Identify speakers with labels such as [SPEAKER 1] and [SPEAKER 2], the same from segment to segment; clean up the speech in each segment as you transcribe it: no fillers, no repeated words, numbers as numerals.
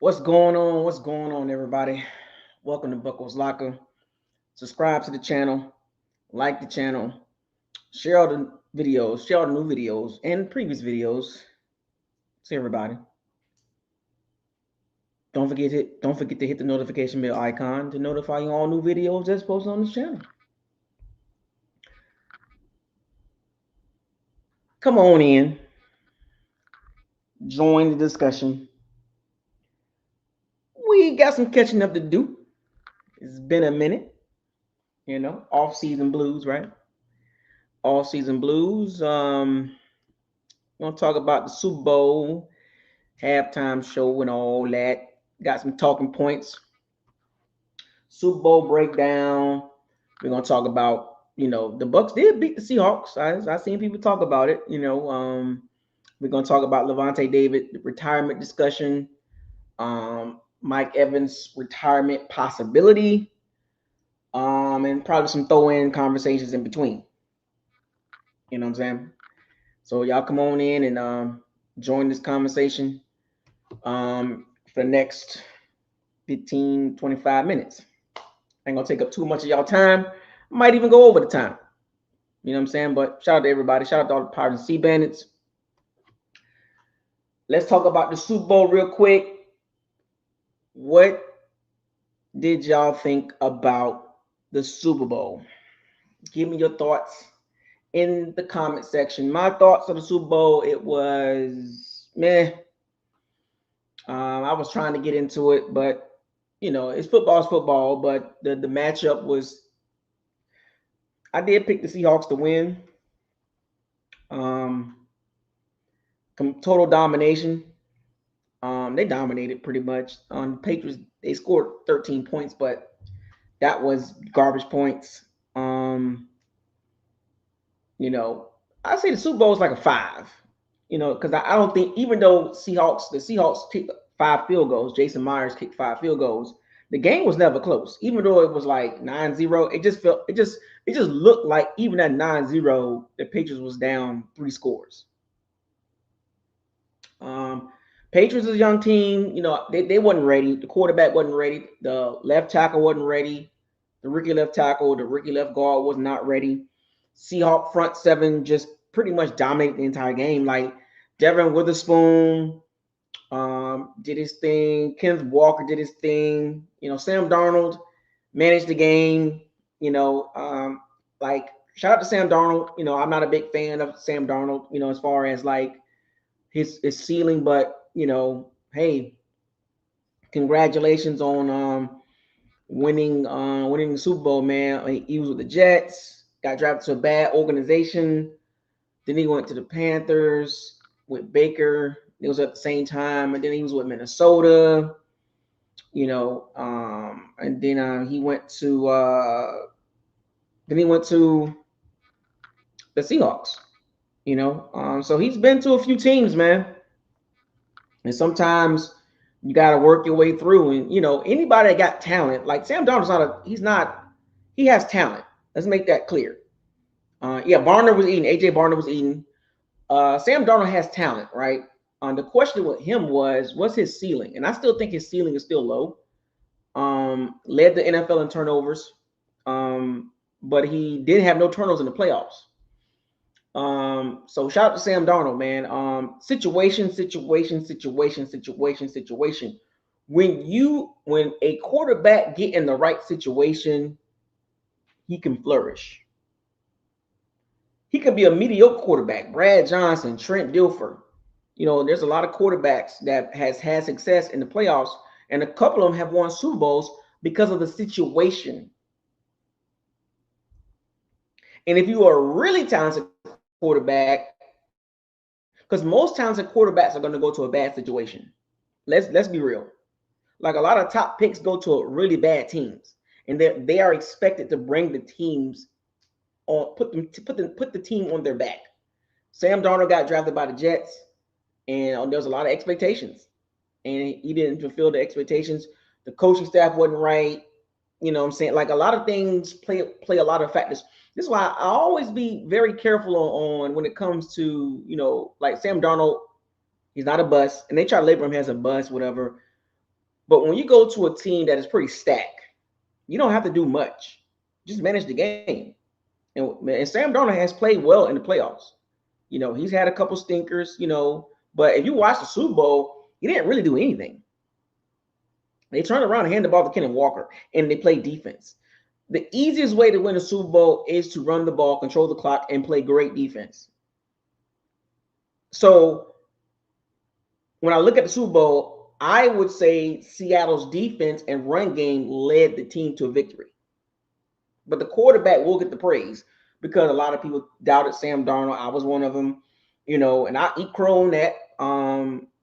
[SPEAKER 1] What's going on? What's going on, everybody? Welcome to Buckles Locker. Subscribe to the channel, like the channel, share all the videos, share all the new videos and previous videos to everybody. Don't forget to hit the notification bell icon to notify you all new videos that's posted on this channel. Come on in, join the discussion. We got some catching up to do. It's been a minute, off-season blues, right? Off-season blues. We're gonna talk about the Super Bowl halftime show and all that. Got some talking points. Super Bowl breakdown. We're gonna talk about, the Bucs did beat the Seahawks. I seen people talk about it. We're gonna talk about Lavonte David, the retirement discussion. Mike Evans' retirement possibility. And probably some throw-in conversations in between. You know what I'm saying? So y'all come on in and join this conversation for the next 15, 25 minutes. Ain't gonna take up too much of y'all time. Might even go over the time. You know what I'm saying? But shout out to everybody. Shout out to all the Pirates and Sea Bandits. Let's talk about the Super Bowl real quick. What did y'all think about the Super Bowl? Give me your thoughts in the comment section. My thoughts on the Super Bowl, it was meh. I was trying to get into it, but it's football, but the matchup was, I did pick the Seahawks to win. Total domination. They dominated pretty much. On Patriots, they scored 13 points, but that was garbage points. I say the Super Bowl is like a 5. Because I don't think, even though the Seahawks kicked 5 field goals, Jason Myers kicked 5 field goals, the game was never close. Even though it was like 9-0, it just looked like even at 9-0, the Patriots was down 3 scores. Patriots is a young team. They wasn't ready. The quarterback wasn't ready. The left tackle wasn't ready. The rookie left tackle, the rookie left guard was not ready. Seahawk front 7 just pretty much dominated the entire game. Like Devin Witherspoon did his thing. Kenneth Walker did his thing. Sam Darnold managed the game. Like shout out to Sam Darnold. I'm not a big fan of Sam Darnold. As far as like his ceiling, but hey, congratulations on winning the Super Bowl, man. He was with the Jets, got drafted to a bad organization. Then he went to the Panthers with Baker. It was at the same time, and then he was with Minnesota. And then he went to the Seahawks. So he's been to a few teams, man. And sometimes you got to work your way through. And anybody that got talent, like Sam Darnold's he has talent. Let's make that clear. Barner was eating. AJ Barner was eating. Sam Darnold has talent, right? The question with him what's his ceiling? And I still think his ceiling is still low. Led the NFL in turnovers, but he did have no turnovers in the playoffs. So shout out to Sam Darnold, man. Situation. When a quarterback get in the right situation, he can flourish. He could be a mediocre quarterback. Brad Johnson, Trent Dilfer. There's a lot of quarterbacks that has had success in the playoffs, and a couple of them have won Super Bowls because of the situation. And if you are a really talented quarterback, because most talented quarterbacks are going to go to a bad situation. Let's be real. Like a lot of top picks go to really bad teams, and they are expected to bring the teams on, put the team on their back. Sam Darnold got drafted by the Jets, and there's a lot of expectations, and he didn't fulfill the expectations. The coaching staff wasn't right. You know what I'm saying? Like a lot of things play a lot of factors. This is why I always be very careful on when it comes to, like Sam Darnold, he's not a bust, and they try to label him as a bust, whatever. But when you go to a team that is pretty stacked, you don't have to do much. Just manage the game. And Sam Darnold has played well in the playoffs. He's had a couple stinkers, but if you watch the Super Bowl, he didn't really do anything. They turned around and handed the ball to Kenneth Walker, and they played defense. The easiest way to win a Super Bowl is to run the ball, control the clock, and play great defense. So when I look at the Super Bowl, I would say Seattle's defense and run game led the team to a victory. But the quarterback will get the praise because a lot of people doubted Sam Darnold. I was one of them, and I eat crow on that.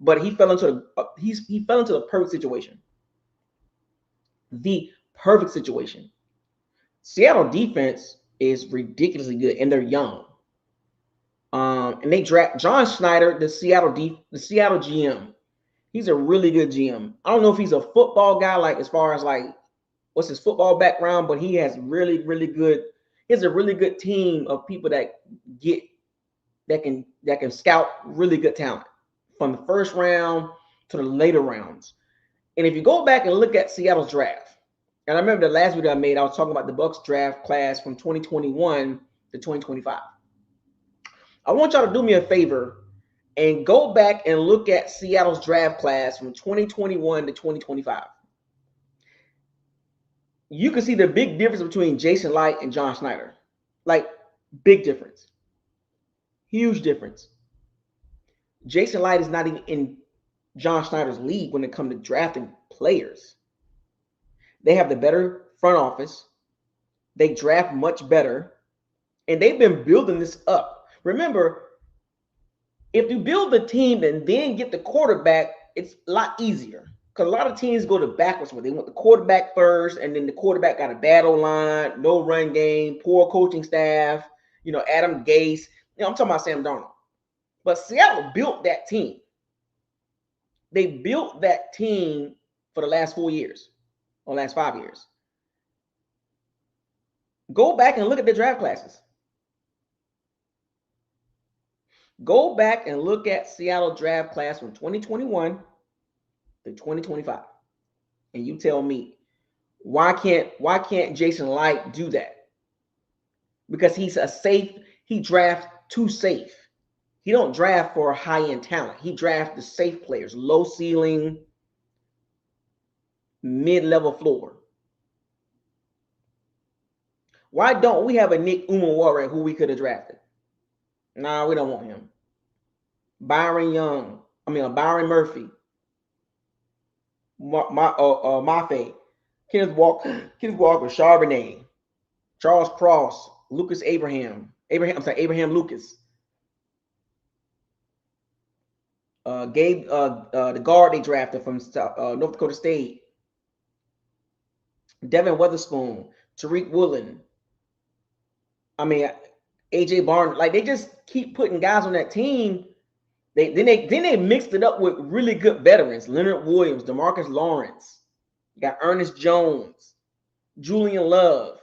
[SPEAKER 1] But he fell into the perfect situation. The perfect situation. Seattle defense is ridiculously good, and they're young. And they draft John Schneider, the Seattle GM. He's a really good GM. I don't know if he's a football guy, like as far as like what's his football background, but he has really, really good. He has a really good team of people that can scout really good talent from the first round to the later rounds. And if you go back and look at Seattle's draft, and I remember the last video I made, I was talking about the Bucs draft class from 2021 to 2025. I want y'all to do me a favor and go back and look at Seattle's draft class from 2021 to 2025. You can see the big difference between Jason Light and John Schneider. Like, big difference. Huge difference. Jason Light is not even in John Schneider's league when it comes to drafting players. They have the better front office. They draft much better. And they've been building this up. Remember, if you build the team and then get the quarterback, it's a lot easier. Because a lot of teams go to backwards where they want the quarterback first, and then the quarterback got a bad O-line, no run game, poor coaching staff, Adam Gase. I'm talking about Sam Darnold. But Seattle built that team. They built that team for the last 4 years or last 5 years. Go back and look at the draft classes. Go back and look at Seattle draft class from 2021 to 2025. And you tell me, why can't Jason Light do that? Because he drafts too safe. He don't draft for high-end talent. He drafts the safe players, low ceiling, mid-level floor. Why don't we have a Nick Umawara who we could have drafted? Nah, we don't want him. Byron Murphy. Mafe. Kenneth Walker, Charbonnet, Charles Cross, Abraham Lucas. The guard they drafted from North Dakota State. Devin Weatherspoon, Tariq Woolen. AJ Barnes. Like, they just keep putting guys on that team. They mixed it up with really good veterans. Leonard Williams, DeMarcus Lawrence. You got Ernest Jones, Julian Love.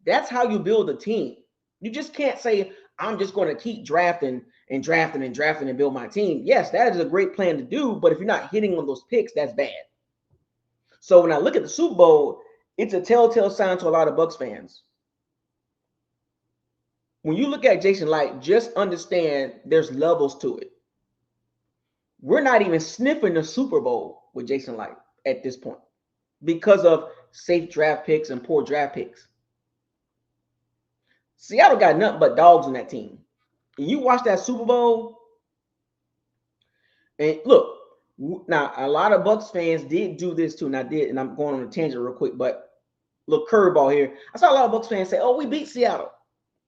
[SPEAKER 1] That's how you build a team. You just can't say, I'm just going to keep drafting and build my team. Yes, that is a great plan to do, but if you're not hitting on those picks, that's bad. So when I look at the Super Bowl, it's a telltale sign to a lot of Bucs fans. When you look at Jason Light, just understand there's levels to it. We're not even sniffing the Super Bowl with Jason Light at this point because of safe draft picks and poor draft picks. Seattle got nothing but dogs on that team. And you watch that Super Bowl, and look, now a lot of Bucs fans did do this too, and I'm going on a tangent real quick, but look, curveball here. I saw a lot of Bucs fans say, "Oh, we beat Seattle.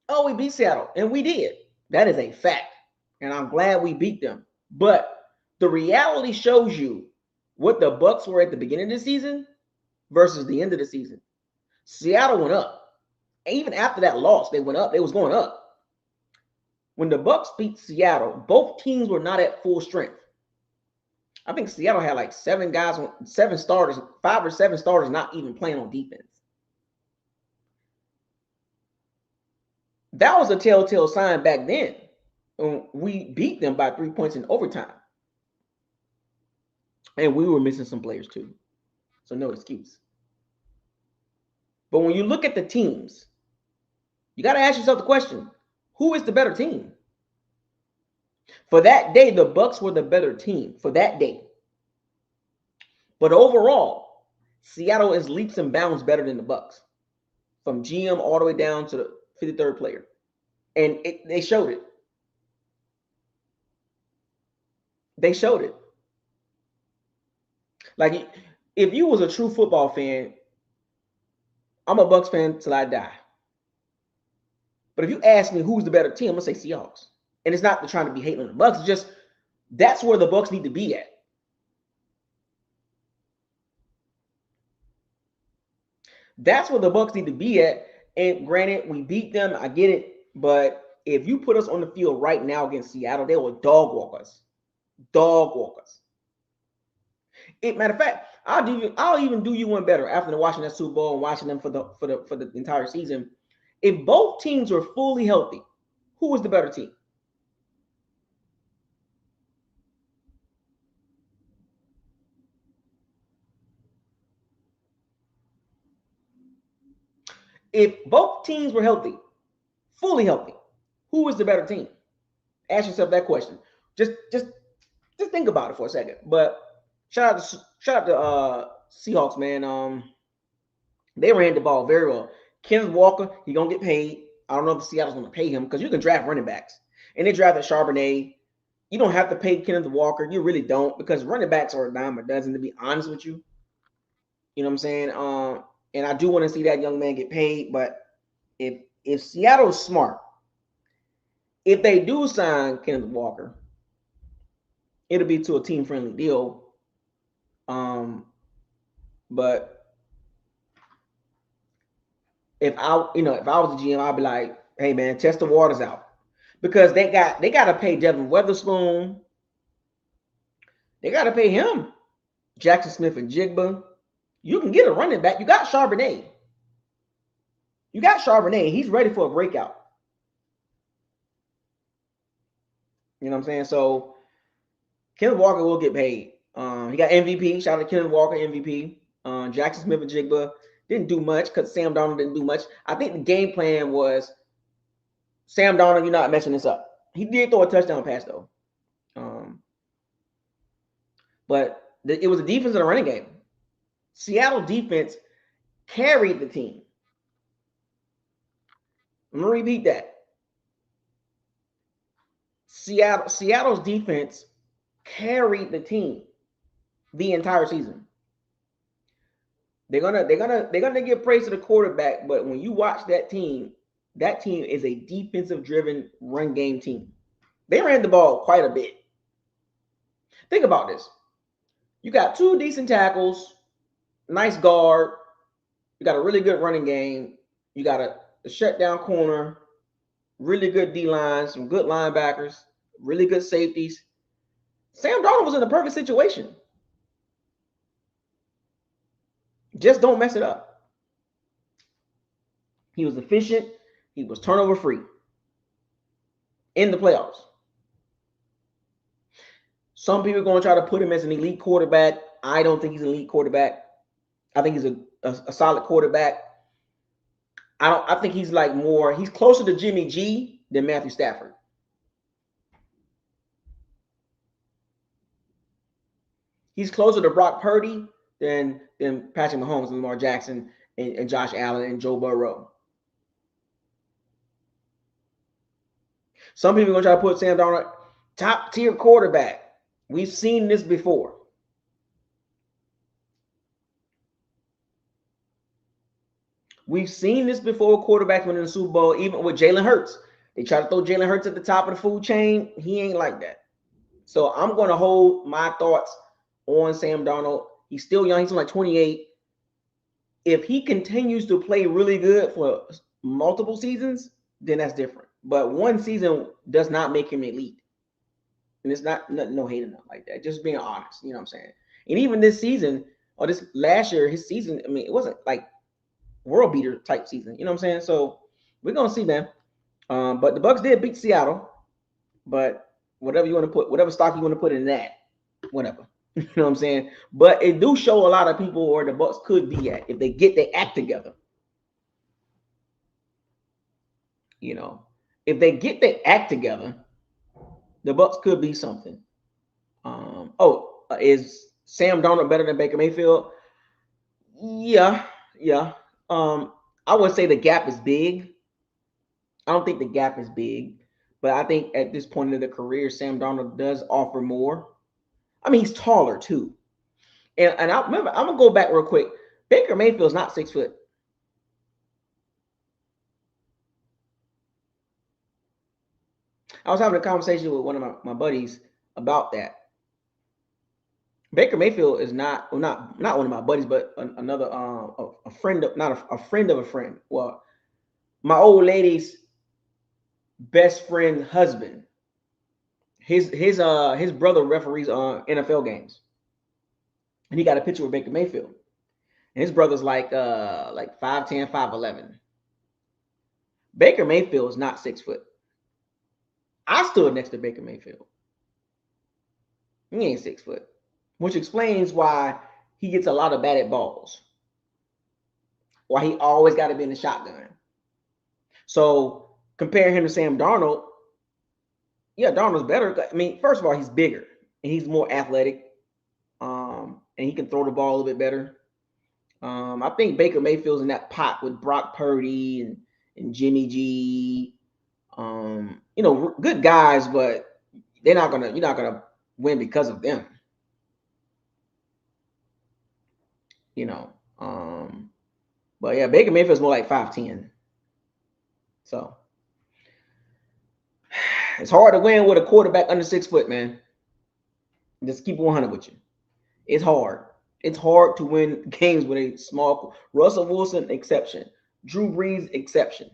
[SPEAKER 1] Oh, we beat Seattle," and we did. That is a fact, and I'm glad we beat them. But the reality shows you what the Bucs were at the beginning of the season versus the end of the season. Seattle went up. Even after that loss, they went up. They was going up. When the Bucs beat Seattle, both teams were not at full strength. I think Seattle had like 5 or 7 starters not even playing on defense. That was a telltale sign back then. We beat them by 3 points in overtime. And we were missing some players too. So no excuse. But when you look at the teams, you got to ask yourself the question, who is the better team? For that day, the Bucs were the better team for that day. But overall, Seattle is leaps and bounds better than the Bucs, from GM all the way down to the 53rd player. And they showed it. They showed it. Like, if you was a true football fan, I'm a Bucs fan till I die. But if you ask me who's the better team, I'm gonna say Seahawks. And it's not trying to be hating on the Bucs. It's just that's where the Bucs need to be at. That's where the Bucs need to be at. And granted, we beat them. I get it. But if you put us on the field right now against Seattle, they will dog walk us. Dog walk us. Matter of fact, I'll even do you one better after watching that Super Bowl and watching them for the entire season. If both teams were fully healthy, who was the better team? If both teams were healthy, fully healthy, who was the better team? Ask yourself that question. Just think about it for a second. But shout out to Seahawks, man. They ran the ball very well. Kenneth Walker, he gonna get paid. I don't know if Seattle's gonna pay him because you can draft running backs, and they drafted Charbonnet. You don't have to pay Kenneth Walker. You really don't, because running backs are a dime a dozen. To be honest with you, you know what I'm saying. And I do want to see that young man get paid. But if Seattle's smart, if they do sign Kenneth Walker, it'll be to a team friendly deal. But if I was the GM, I'd be like, hey man, test the waters out, because they got to pay Devin Witherspoon. They got to pay him. Jackson Smith and Jigba. You can get a running back. You got Charbonnet. He's ready for a breakout. You know what I'm saying? So Kenneth Walker will get paid. He got MVP. Shout out to Kenneth Walker, MVP. Jackson Smith and Jigba didn't do much because Sam Darnold didn't do much. I think the game plan was, Sam Darnold, you're not messing this up. He did throw a touchdown pass though. But it was a defense and a running game. Seattle defense carried the team. I'm gonna repeat that. Seattle's defense carried the team the entire season. They're gonna give praise to the quarterback, but when you watch that team is a defensive driven run game team. They ran the ball quite a bit. Think about this. You got two decent tackles, nice guard, you got a really good running game, you got a shutdown corner, really good D-line, some good linebackers, really good safeties. Sam Darnold was in a perfect situation. Just don't mess it up. He was efficient. He was turnover free in the playoffs. Some people are going to try to put him as an elite quarterback. I don't think he's an elite quarterback. I think he's a solid quarterback. I think he's he's closer to Jimmy G than Matthew Stafford. He's closer to Brock Purdy than Patrick Mahomes and Lamar Jackson and Josh Allen and Joe Burrow. Some people are going to try to put Sam Darnold top tier quarterback. We've seen this before. We've seen this before. Quarterbacks winning the Super Bowl, even with Jalen Hurts. They try to throw Jalen Hurts at the top of the food chain. He ain't like that. So I'm going to hold my thoughts on Sam Darnold. He's still young. He's only 28. If he continues to play really good for multiple seasons, then that's different. But one season does not make him elite. And it's not no hating him like that. Just being honest. You know what I'm saying? And even this season, or this last year, his season, I mean, it wasn't like world beater type season. You know what I'm saying? So we're going to see, man. But the Bucs did beat Seattle. But whatever you want to put, whatever stock you want to put in that, whatever. You know what I'm saying? But it do show a lot of people where the Bucs could be at if they get their act together. You know, if they get their act together, the Bucs could be something. Is Sam Darnold better than Baker Mayfield? Yeah, yeah. I would say the gap is big. I don't think the gap is big, but I think at this point in the career, Sam Darnold does offer more. I mean, he's taller too. And I remember, I'm gonna go back real quick. Baker Mayfield's not 6 foot. I was having a conversation with one of my buddies about that. Baker Mayfield is not, well, not one of my buddies, but another a friend of, not a friend of a friend. Well, my old lady's best friend's husband. His brother referees NFL games, and he got a picture with Baker Mayfield. And his brother's like 5'10", 5'11". Baker Mayfield is not 6 foot. I stood next to Baker Mayfield. He ain't 6 foot, which explains why he gets a lot of batted balls. Why he always got to be in the shotgun. So comparing him to Sam Darnold, yeah, Darnold's better. I mean, first of all, he's bigger and he's more athletic, and he can throw the ball a little bit better. I think Baker Mayfield's in that pot with Brock Purdy and Jimmy G. Good guys, but you're not gonna win because of them. But yeah, Baker Mayfield's more like 5'10". So it's hard to win with a quarterback under 6 foot, man. Just keep 100 with you. It's hard. It's hard to win games with a small Russell Wilson exception. Drew Brees exception.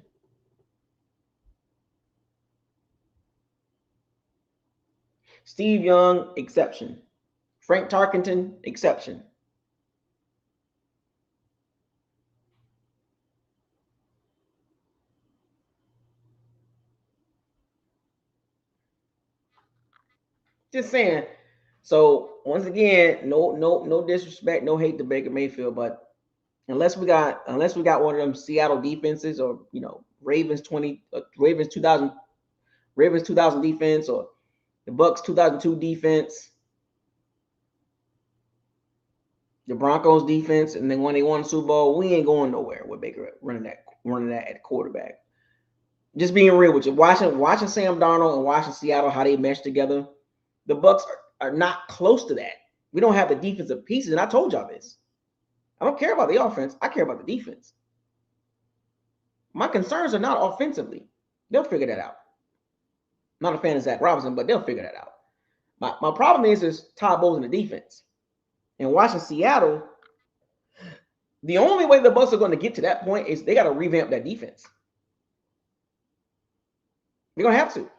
[SPEAKER 1] Steve Young exception. Frank Tarkenton exception. Just saying. So once again, no disrespect, no hate to Baker Mayfield, but unless we got one of them Seattle defenses, or Ravens 2000 defense, or the Bucs 2002 defense, the Broncos defense, and then when they won the Super Bowl, we ain't going nowhere with Baker running that at quarterback. Just being real with you, watching Sam Darnold and watching Seattle, how they mesh together, the Bucs are not close to that. We don't have the defensive pieces, and I told y'all this. I don't care about the offense. I care about the defense. My concerns are not offensively. They'll figure that out. I'm not a fan of Zach Robinson, but they'll figure that out. My problem is Todd Bowles in the defense. And watching Seattle, the only way the Bucs are going to get to that point is they got to revamp that defense. They're going to have to.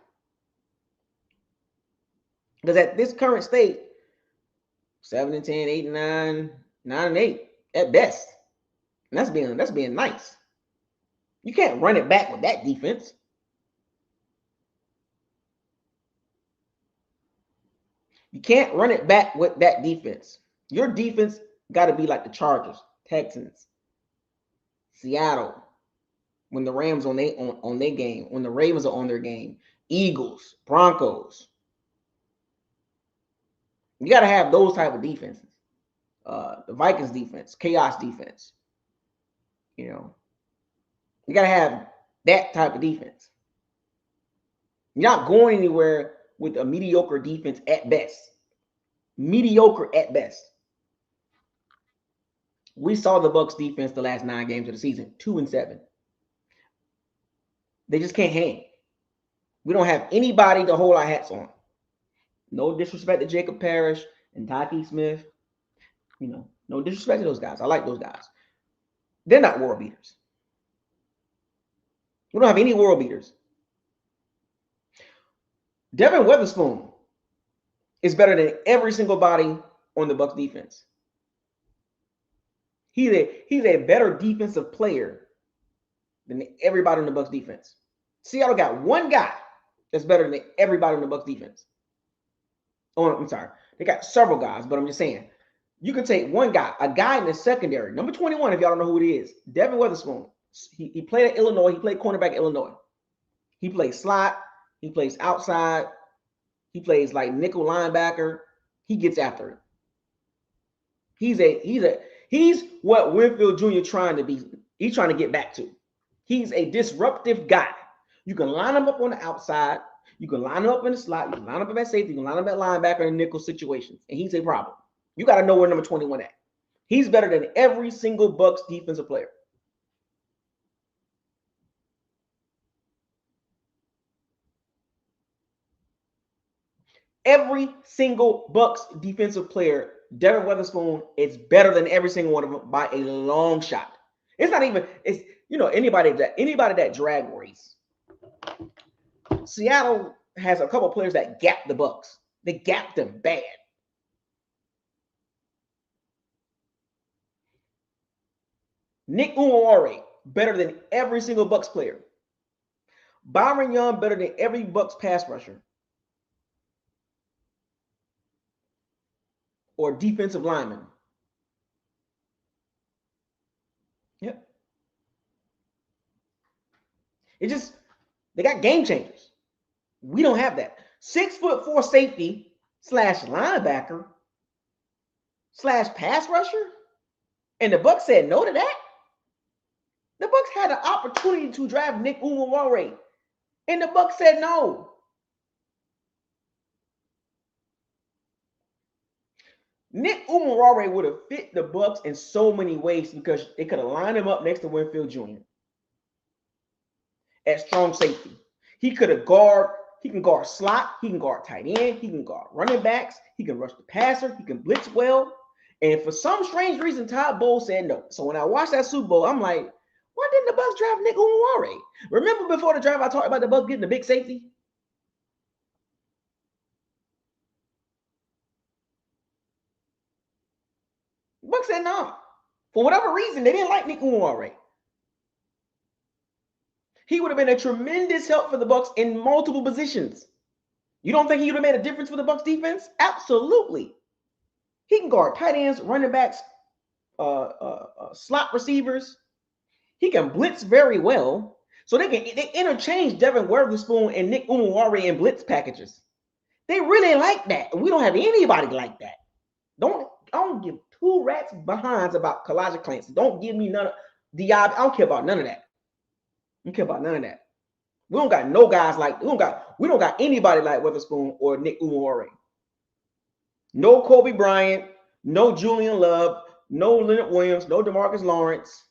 [SPEAKER 1] Because at this current state, 7-10, 8-9, 9-8 at best. And that's being nice. You can't run it back with that defense. You can't run it back with that defense. Your defense got to be like the Chargers, Texans, Seattle, when the Rams on their game, when the Ravens are on their game, Eagles, Broncos. You got to have those type of defenses. The Vikings defense, chaos defense. You got to have that type of defense. You're not going anywhere with a mediocre defense at best. Mediocre at best. We saw the Bucs defense the last 9 games of the season, 2-7. They just can't hang. We don't have anybody to hold our hats on. No disrespect to Jacob Parrish and Taki Smith. No disrespect to those guys. I like those guys. They're not world beaters. We don't have any world beaters. Devin Witherspoon is better than every single body on the Bucs defense. He's a better defensive player than everybody on the Bucs defense. Seattle got one guy that's better than everybody on the Bucs defense. Oh, I'm sorry. They got several guys, but I'm just saying, you can take one guy, a guy in the secondary, number 21, if y'all don't know who it is, Devin Witherspoon. He played at Illinois. He played cornerback at Illinois. He plays slot. He plays outside. He plays like nickel linebacker. He gets after it. He's what Winfield Jr. trying to be. He's trying to get back to. He's a disruptive guy. You can line him up on the outside. You can line him up in the slot. You can line him up at safety. You can line him up at linebacker in nickel situations. And he's a problem. You got to know where number 21 at. He's better than every single Bucs defensive player. Every single Bucs defensive player, Devin Witherspoon, is better than every single one of them by a long shot. It's not even, it's, you know, anybody that drag race. Seattle has a couple of players that gap the Bucs. They gap them bad. Nick Uware, better than every single Bucs player. Byron Young, better than every Bucs pass rusher or defensive lineman. Yep. It just, they got game changers. We don't have that. 6'4" safety / linebacker / pass rusher. And the Bucs said no to that. The Bucs had an opportunity to draft Nick Uware, and the Bucs said no. Nick Uware would have fit the Bucs in so many ways because they could have lined him up next to Winfield Jr. at strong safety. He can guard slot, he can guard tight end, he can guard running backs, he can rush the passer, he can blitz well. And for some strange reason, Todd Bowles said no. So when I watched that Super Bowl, I'm like, why didn't the Bucs draft Nick Uware? Remember before the draft, I talked about the Bucs getting the big safety? The Bucs said no. For whatever reason, they didn't like Nick Uware. He would have been a tremendous help for the Bucs in multiple positions. You don't think he would have made a difference for the Bucs defense? Absolutely. He can guard tight ends, running backs, slot receivers. He can blitz very well. So they interchange Devin Witherspoon and Nick Uware in blitz packages. They really like that. We don't have anybody like that. I don't give two rats behinds about Kalijah Clancy. Don't give me none of Diab. I don't care about none of that. I don't care about none of that. We don't got no guys like we don't got anybody like Witherspoon or Nick Uware. No Kobe Bryant, no Julian Love, no Leonard Williams, no DeMarcus Lawrence,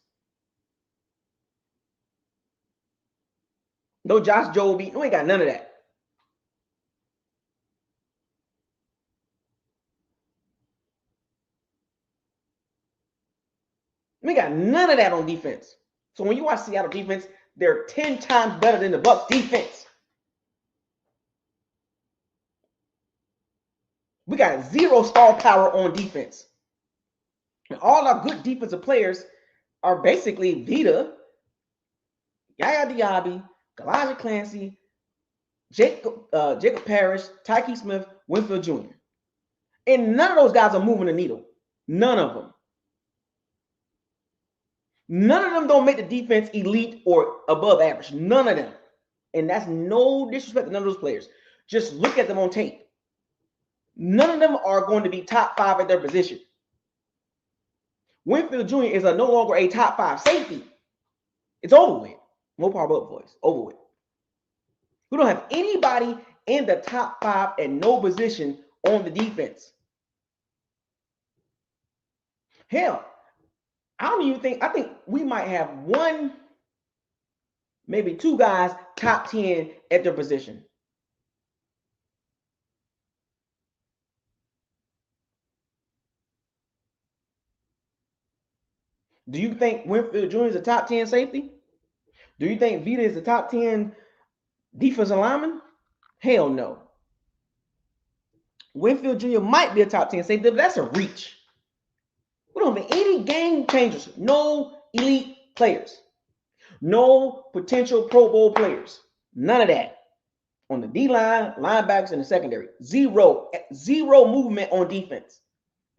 [SPEAKER 1] no Josh Jobe. We ain't got none of that. We got none of that on defense. So when you watch Seattle defense, they're 10 times better than the Bucs defense. We got zero star power on defense. And all our good defensive players are basically Vita, Yaya Diaby, Kalijah Clancy, Jacob Parrish, Tyke Smith, Winfield Jr. And none of those guys are moving the needle. None of them. None of them don't make the defense elite or above average. None of them. And that's no disrespect to none of those players. Just look at them on tape. None of them are going to be top 5 at their position. Winfield Jr. is no longer a top 5 safety. It's over with. More power up, boys. Over with. We don't have anybody in the top 5 at no position on the defense. Hell, I think we might have one, maybe 2 guys top 10 at their position. Do you think Winfield Jr. is a top 10 safety? Do you think Vita is a top 10 defensive lineman? Hell no. Winfield Jr. might be a top 10 safety, but that's a reach. We don't have any game changers. No elite players. No potential Pro Bowl players. None of that on the D-line, linebackers, and the secondary. Zero movement on defense.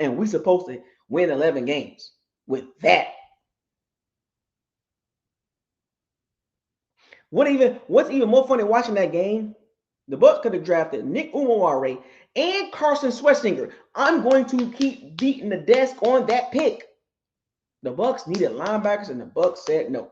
[SPEAKER 1] And we're supposed to win 11 games with that. What's even more funny watching that game? The Bucs could have drafted Nick Umaware and Carson Schwarzenegger. I'm going to keep beating the desk on that pick. The Bucs needed linebackers, and the Bucs said no.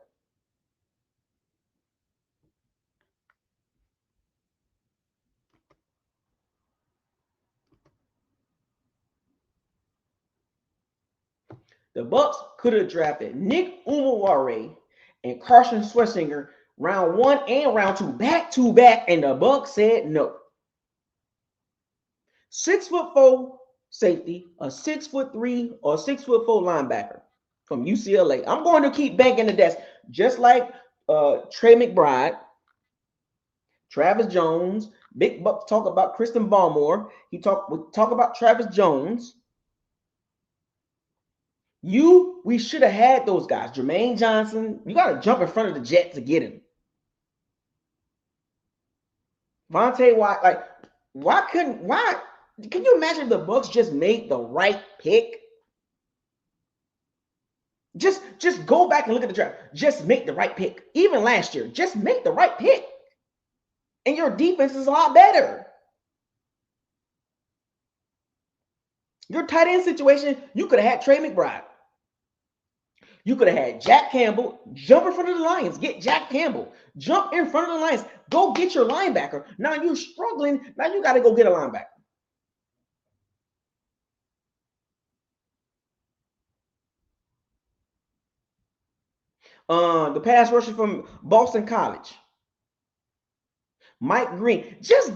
[SPEAKER 1] The Bucs could have drafted Nick Umaware and Carson Schwarzenegger round 1 and round 2, back to back, and the Bucs said no. 6'4" safety, a 6'3" or 6'4" linebacker from UCLA. I'm going to keep banking the desk, just like Trey McBride, Travis Jones. Big Bucks talk about Christian Barmore. We talk about Travis Jones. We should have had those guys. Jermaine Johnson, you got to jump in front of the Jets to get him. Lavonte, why can you imagine if the Bucs just made the right pick? Just go back and look at the draft. Just make the right pick. Even last year, just make the right pick. And your defense is a lot better. Your tight end situation, you could have had Trey McBride. You could have had Jack Campbell. Jump in front of the Lions. Get Jack Campbell. Jump in front of the Lions. Go get your linebacker. Now you're struggling. Now you got to go get a linebacker. The pass rusher from Boston College, Mike Green. Just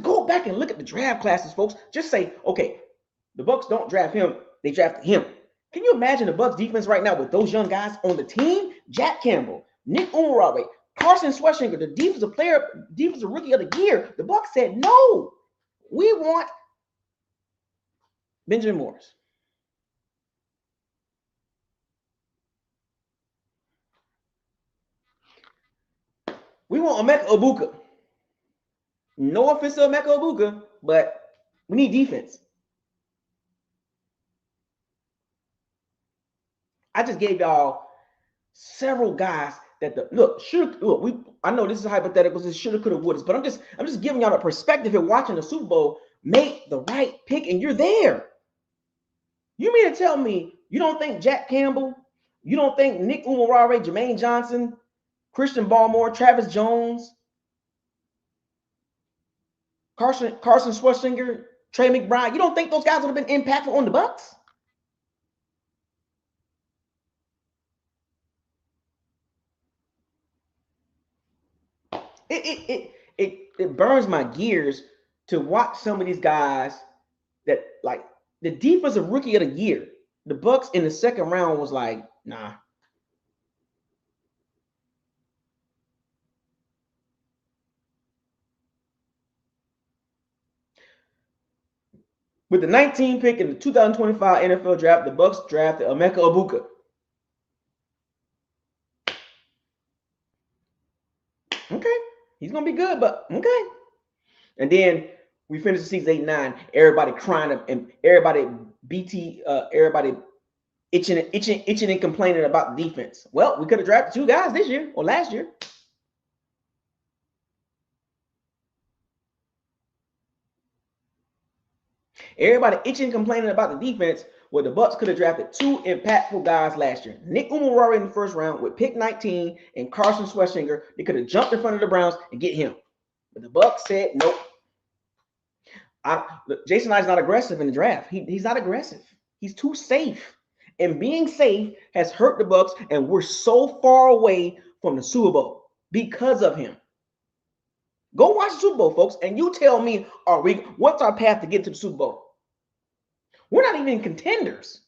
[SPEAKER 1] go back and look at the draft classes, folks. Just say, okay, the Bucs don't draft him; they drafted him. Can you imagine the Bucs defense right now with those young guys on the team? Jack Campbell, Nick Umaware, Carson Schwarzenegger, the defensive rookie of the year. The Bucs said no. We want Benjamin Morris. We want Emeka Egbuka. No offense to Emeka Egbuka, but we need defense. I just gave y'all several guys that I know this is hypothetical, this shoulda, coulda, woulda, but I'm just giving y'all a perspective here watching the Super Bowl. Make the right pick and you're there. You mean to tell me you don't think Jack Campbell, you don't think Nick Umaware, Jermaine Johnson, Christian Barmore, Travis Jones, Carson Schwarzenegger, Trey McBride, you don't think those guys would have been impactful on the Bucs? It burns my gears to watch some of these guys that, like, the defensive rookie of the year. The Bucs in the second round was like, nah. With the 19th pick in the 2025 NFL draft, the Bucs drafted Emeka Egbuka. Okay, he's gonna be good, but okay. And then we finished the season 8-9. Everybody crying and everybody itching and complaining about the defense. Well, we could have drafted 2 guys this year or last year. Everybody itching and complaining about the defense. Well, the Bucs could have drafted 2 impactful guys last year. Nick Umaware in the first round with pick 19 and Carson Schwarzenegger. They could have jumped in front of the Browns and get him. But the Bucs said nope. Jason Knight's not aggressive in the draft. He's not aggressive. He's too safe. And being safe has hurt the Bucs, and we're so far away from the Super Bowl because of him. Go watch the Super Bowl, folks, and you tell me, what's our path to get to the Super Bowl? We're not even contenders.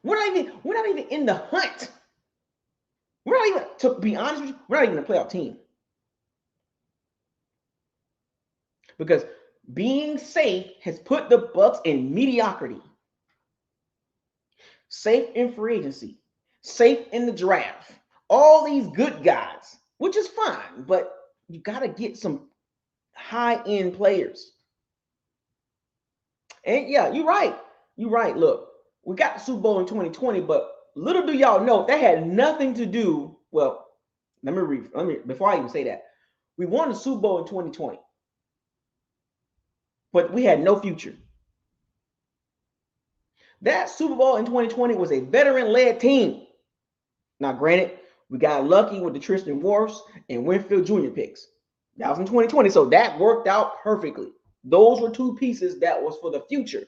[SPEAKER 1] We're not even in the hunt. We're not even, to be honest with you, we're not even a playoff team. Because being safe has put the Bucs in mediocrity. safe in free agency, safe in the draft. All these good guys, which is fine, but you got to get some high-end players. And yeah, you're right. You're right. Look, we got the Super Bowl in 2020, but little do y'all know that had nothing to do. Well, let me before I even say that. We won the Super Bowl in 2020, but we had no future. That Super Bowl in 2020 was a veteran-led team. Now, granted, we got lucky with the Tristan Wirfs and Winfield Jr. picks. That was in 2020, so that worked out perfectly. Those were two pieces that was for the future,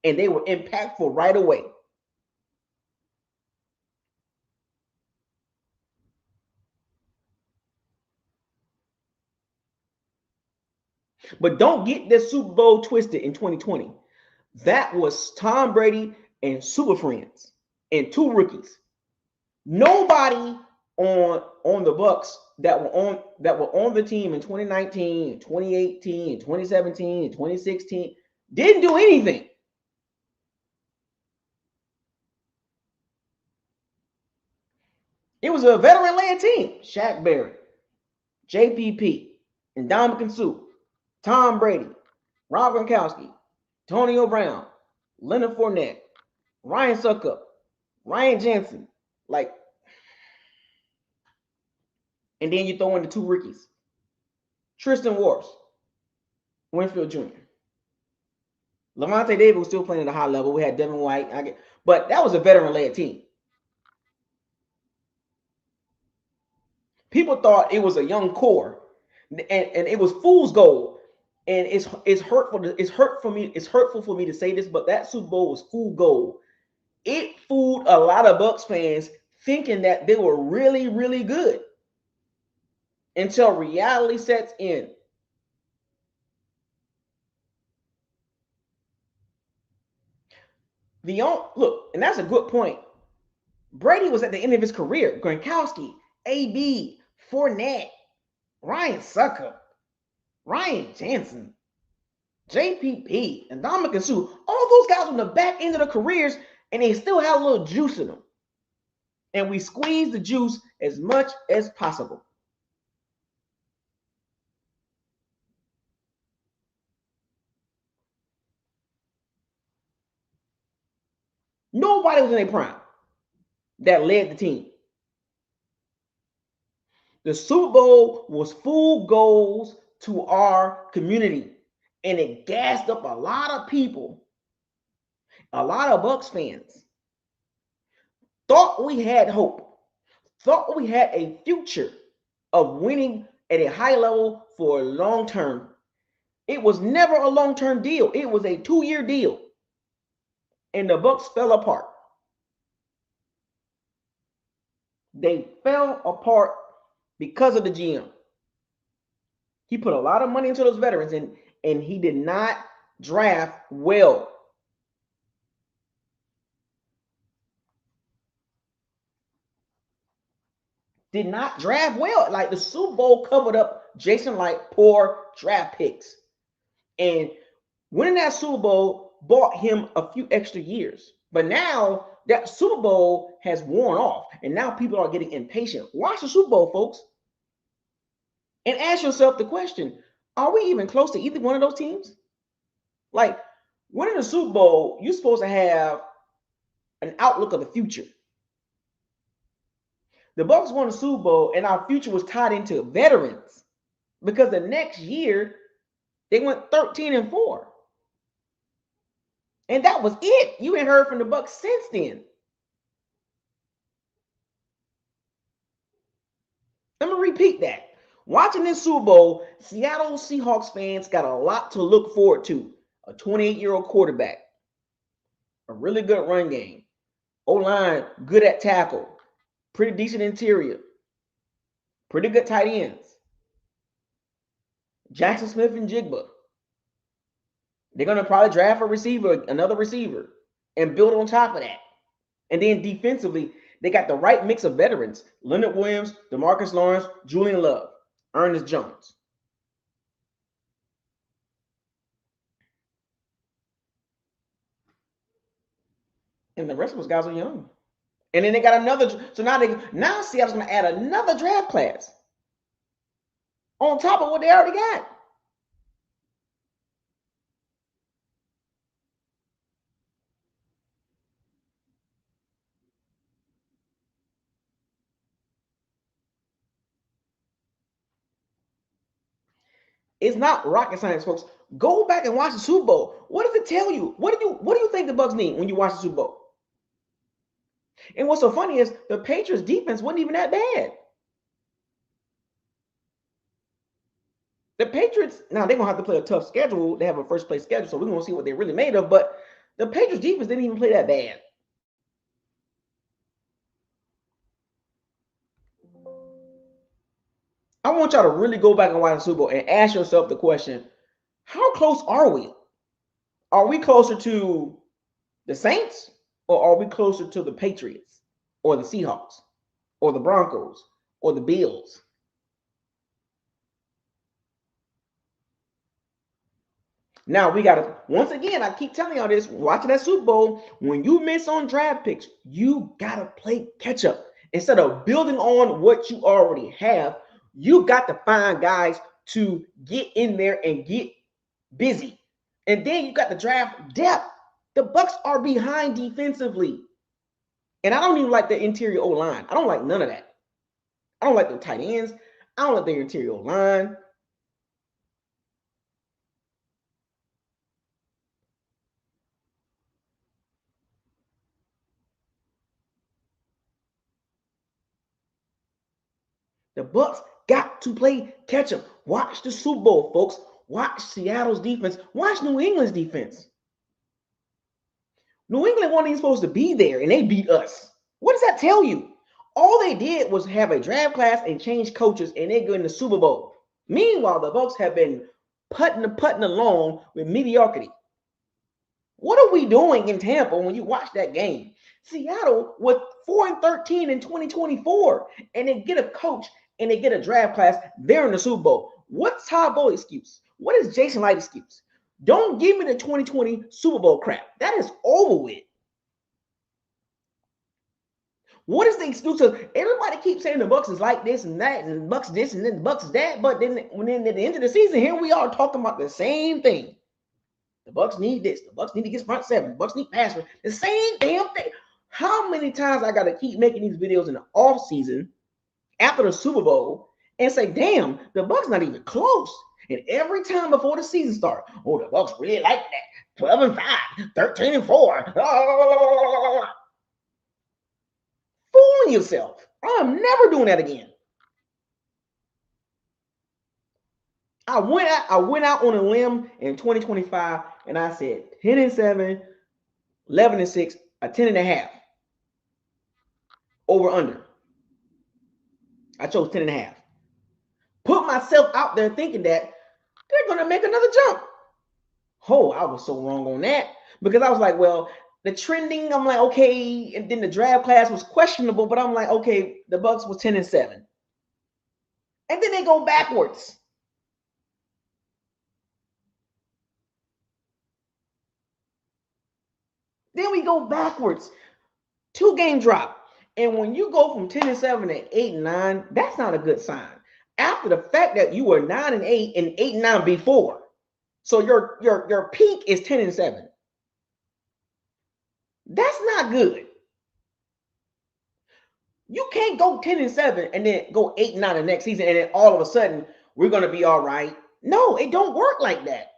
[SPEAKER 1] and they were impactful right away. But don't get this Super Bowl twisted in 2020. That was Tom Brady and Super Friends and two rookies. Nobody on the Bucs that were on the team in 2019, 2018, 2017, 2016 didn't do anything. It was a veteran-led team. Shaq Barrett, JPP, and Dominican Sue, Tom Brady, Rob Gronkowski, Antonio Brown, Leonard Fournette, Ryan Suckup, Ryan Jensen, like, and then you throw in the two rookies, Tristan Wirfs, Winfield Jr. Lavonte David was still playing at a high level. We had Devin White, but that was a veteran-led team. People thought it was a young core, and it was fool's gold. And it's hurtful. It's hurtful for me to say this, but that Super Bowl was fool gold. It fooled a lot of Bucs fans thinking that they were really, really good until reality sets in. Look, and that's a good point. Brady was at the end of his career. Gronkowski, AB, Fournette, Ryan Suckup, Ryan Jensen, JPP, and Dominican Sue. All those guys on the back end of their careers, and they still have a little juice in them. And we squeeze the juice as much as possible. Nobody was in their prime that led the team. The Super Bowl was full goals to our community, and it gassed up a lot of people, a lot of Bucs fans. Thought we had hope, thought we had a future of winning at a high level for a long term. It was never a long-term deal. It was a 2-year deal, and the Bucs fell apart. They fell apart because of the GM. He put a lot of money into those veterans, and he did not draft well. Did not draft well. Like, the Super Bowl covered up Jason Light poor draft picks. And winning that Super Bowl bought him a few extra years. But now that Super Bowl has worn off, and now people are getting impatient. Watch the Super Bowl, folks, and ask yourself the question, are we even close to either one of those teams? Like, winning the Super Bowl, you're supposed to have an outlook of the future. The Bucs won the Super Bowl, and our future was tied into veterans because the next year they went 13-4. And that was it. You ain't heard from the Bucs since then. Let me repeat that. Watching this Super Bowl, Seattle Seahawks fans got a lot to look forward to. A 28-year-old quarterback, a really good run game, O-line good at tackle, pretty decent interior, pretty good tight ends, Jackson Smith and Jigba. They're going to probably draft a receiver, another receiver, and build on top of that. And then defensively, they got the right mix of veterans. Leonard Williams, DeMarcus Lawrence, Julian Love, Ernest Jones. And the rest of those guys are young. And then they got another. So now Seattle's going to add another draft class on top of what they already got. It's not rocket science, folks. Go back and watch the Super Bowl. What does it tell you? What do you think the Bucs need when you watch the Super Bowl? And what's so funny is the Patriots defense wasn't even that bad. The Patriots, now they're gonna have to play a tough schedule. They have a first place schedule, so we're gonna see what they're really made of. But the Patriots defense didn't even play that bad. I want y'all to really go back and watch the Super Bowl and ask yourself the question: how close are we? Are we closer to the Saints, or are we closer to the Patriots, or the Seahawks, or the Broncos, or the Bills? Now we gotta, once again, I keep telling y'all this, watching that Super Bowl, when you miss on draft picks, you gotta play catch up. Instead of building on what you already have, you got to find guys to get in there and get busy. And then you got the draft depth. The Bucs are behind defensively. And I don't even like the interior O-line. I don't like none of that. I don't like the tight ends. I don't like the interior O-line. The Bucs got to play catch up. Watch the Super Bowl, folks. Watch Seattle's defense. Watch New England's defense. New England wasn't even supposed to be there, and they beat us. What does that tell you? All they did was have a draft class and change coaches, and they go in the Super Bowl. Meanwhile, the Bucs have been putting along with mediocrity. What are we doing in Tampa when you watch that game? Seattle was 4-13 in 2024, and they get a coach and they get a draft class. They're in the Super Bowl. What's Todd Bowles' excuse? What is Jason Licht's excuse? Don't give me the 2020 Super Bowl crap. That is over with. What is the excuse of everybody keeps saying the Bucs is like this and that, and the Bucs this and then the Bucs that, but then when at the end of the season, here we are talking about the same thing. The Bucs need this. The Bucs need to get front seven. The Bucs need pass rush. The same damn thing. How many times I got to keep making these videos in the off season after the Super Bowl and say, damn, the Bucs not even close. And every time before the season starts, oh, the Bucs really like that. 12-5, 13-4. Fooling yourself. I'm never doing that again. I went out on a limb in 2025 and I said 10-7, 11-6, a 10.5. Over under. I chose 10.5. Put myself out there thinking that they're gonna make another jump. Oh, I was so wrong on that. Because I was like, well, the trending, I'm like, okay, and then the draft class was questionable, but I'm like, okay, the Bucs was 10-7. And then they go backwards. Then we go backwards. 2-game drop. And when you go from 10-7 to 8-9, that's not a good sign. After the fact that you were 9-8 and 8-9 before. So your peak is 10-7. That's not good. You can't go 10-7 and then go 8-9 the next season, and then all of a sudden we're gonna be all right. No, it don't work like that.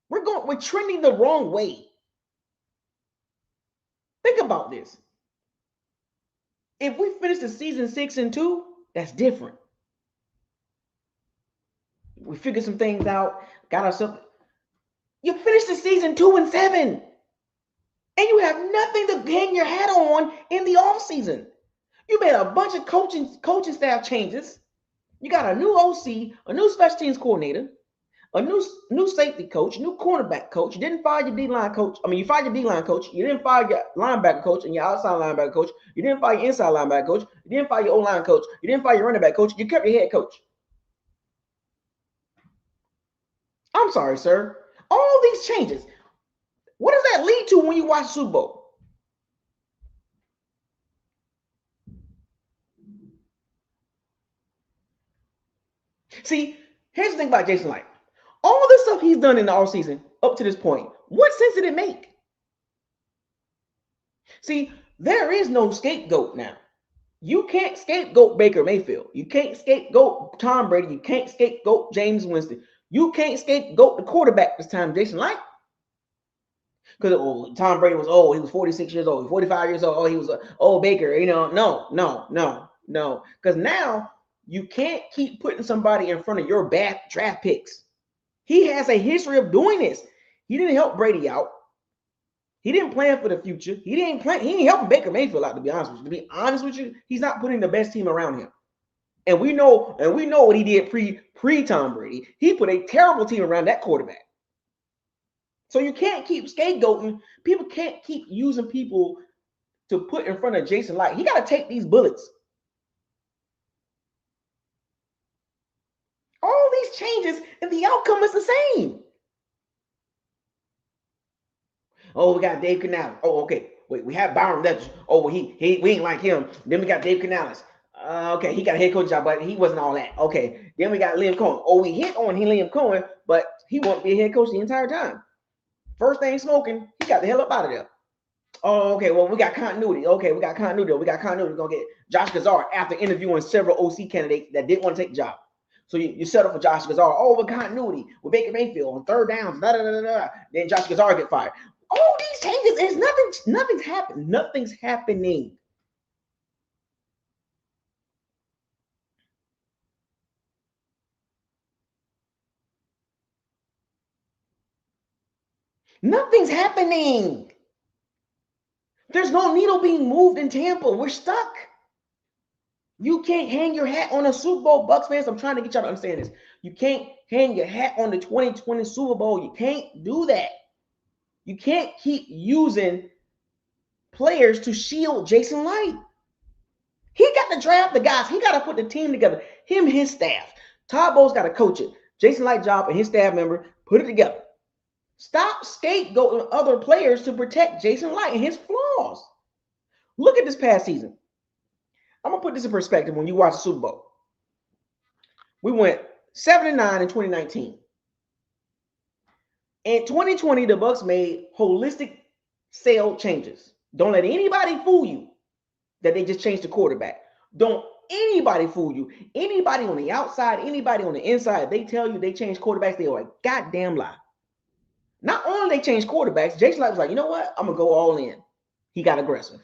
[SPEAKER 1] We're trending the wrong way. Think about this. If we finish the season 6-2, that's different. We figured some things out, got ourselves. You finished the season 2-7, and you have nothing to hang your hat on in the offseason. You made a bunch of coaching staff changes. You got a new OC, a new special teams coordinator, a new safety coach, new cornerback coach. You didn't fire your D-line coach. I mean, you fired your D-line coach. You didn't fire your linebacker coach and your outside linebacker coach. You didn't fire your inside linebacker coach. You didn't fire your O-line coach. You didn't fire your running back coach. You kept your head coach. I'm sorry, sir. All these changes. What does that lead to when you watch Super Bowl? See, here's the thing about Jason Light. All this stuff he's done in the offseason up to this point, what sense did it make? See, there is no scapegoat now. You can't scapegoat Baker Mayfield. You can't scapegoat Tom Brady. You can't scapegoat James Winston. You can't scapegoat the quarterback this time, Jason Light. Because Tom Brady was old. He was 46 years old, 45 years old. Oh, he was Baker. No. Because now you can't keep putting somebody in front of your bad draft picks. He has a history of doing this. He didn't help Brady out. He didn't plan for the future. He ain't helping Baker Mayfield out, to be honest with you. To be honest with you, he's not putting the best team around him. And we know what he did pre Tom Brady. He put a terrible team around that quarterback. So you can't keep scapegoating. People can't keep using people to put in front of Jason Light. He got to take these bullets. All these changes and the outcome is the same. Oh, we got Dave Canales. Oh, okay. Wait, we have Byron Leftwich. Oh, we ain't like him. Then we got Dave Canales. Okay, he got a head coach job, but he wasn't all that. Okay. Then we got Liam Cohen. Oh, we hit on Liam Cohen, but he won't be a head coach the entire time. First thing smoking, he got the hell up out of there. Oh, okay. Well, we got continuity. Okay, we got continuity. We're gonna get Josh Gazar after interviewing several OC candidates that didn't want to take the job. So you settle for Josh Gazar. Oh, with continuity with Baker Mayfield on third downs. Then Josh Gazar get fired. All these changes, is nothing's happened. Nothing's happening. Nothing's happening. There's no needle being moved in Tampa. We're stuck. You can't hang your hat on a Super Bowl, Bucs fans. I'm trying to get y'all to understand this. You can't hang your hat on the 2020 Super Bowl. You can't do that. You can't keep using players to shield Jason Light. He got to draft the guys. He got to put the team together. Him and his staff. Todd Bowles got to coach it. Jason Light job and his staff member put it together. Stop scapegoating other players to protect Jason Light and his flaws. Look at this past season. I'm going to put this in perspective when you watch the Super Bowl. We went 7-9 in 2019. In 2020, the Bucs made holistic sale changes. Don't let anybody fool you that they just changed the quarterback. Don't anybody fool you. Anybody on the outside, anybody on the inside, they tell you they changed quarterbacks, they are a goddamn lie. Not only they changed quarterbacks, Jason Light was like, you know what? I'm going to go all in. He got aggressive.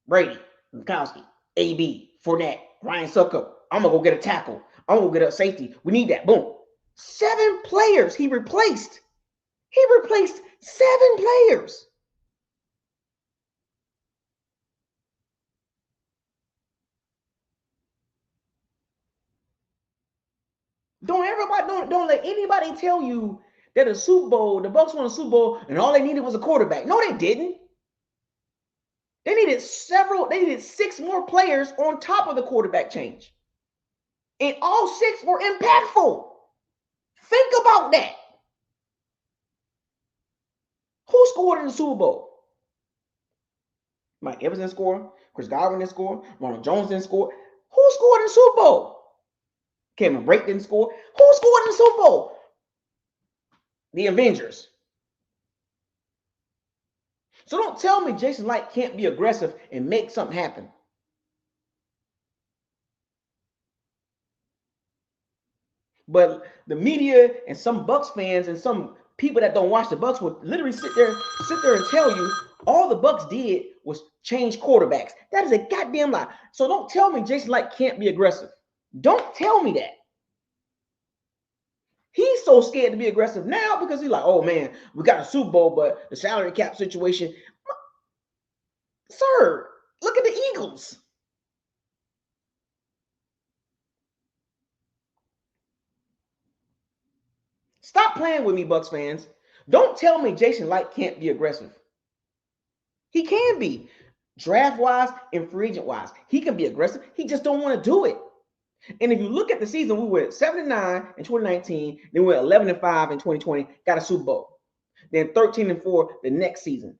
[SPEAKER 1] Brady, Mikowski, AB, Fournette, Ryan Suckup. I'm going to go get a tackle. I'm going to get a safety. We need that. Boom. 7 players he replaced. He replaced 7 players. Don't let anybody tell you that a Super Bowl, the Bucs won a Super Bowl, and all they needed was a quarterback. No, they didn't. They needed 6 more players on top of the quarterback change. And all 6 were impactful. Think about that. Who scored in the Super Bowl? Mike Evans didn't score. Chris Godwin didn't score. Ronald Jones didn't score. Who scored in the Super Bowl? Cameron Brake didn't score. Who scored in the Super Bowl? The Avengers. So don't tell me Jason Light can't be aggressive and make something happen. But the media and some Bucs fans and some people that don't watch the Bucs would literally sit there and tell you all the Bucs did was change quarterbacks. That is a goddamn lie. So don't tell me Jason Light can't be aggressive. Don't tell me that. He's so scared to be aggressive now because he's like, oh man, we got a Super Bowl, but the salary cap situation. Sir, look at the Eagles. Stop playing with me, Bucs fans. Don't tell me Jason Light can't be aggressive. He can be. Draft-wise and free agent-wise. He can be aggressive. He just don't want to do it. And if you look at the season, we went 7-9 in 2019, then we went 11-5 in 2020, got a Super Bowl. Then 13-4 the next season.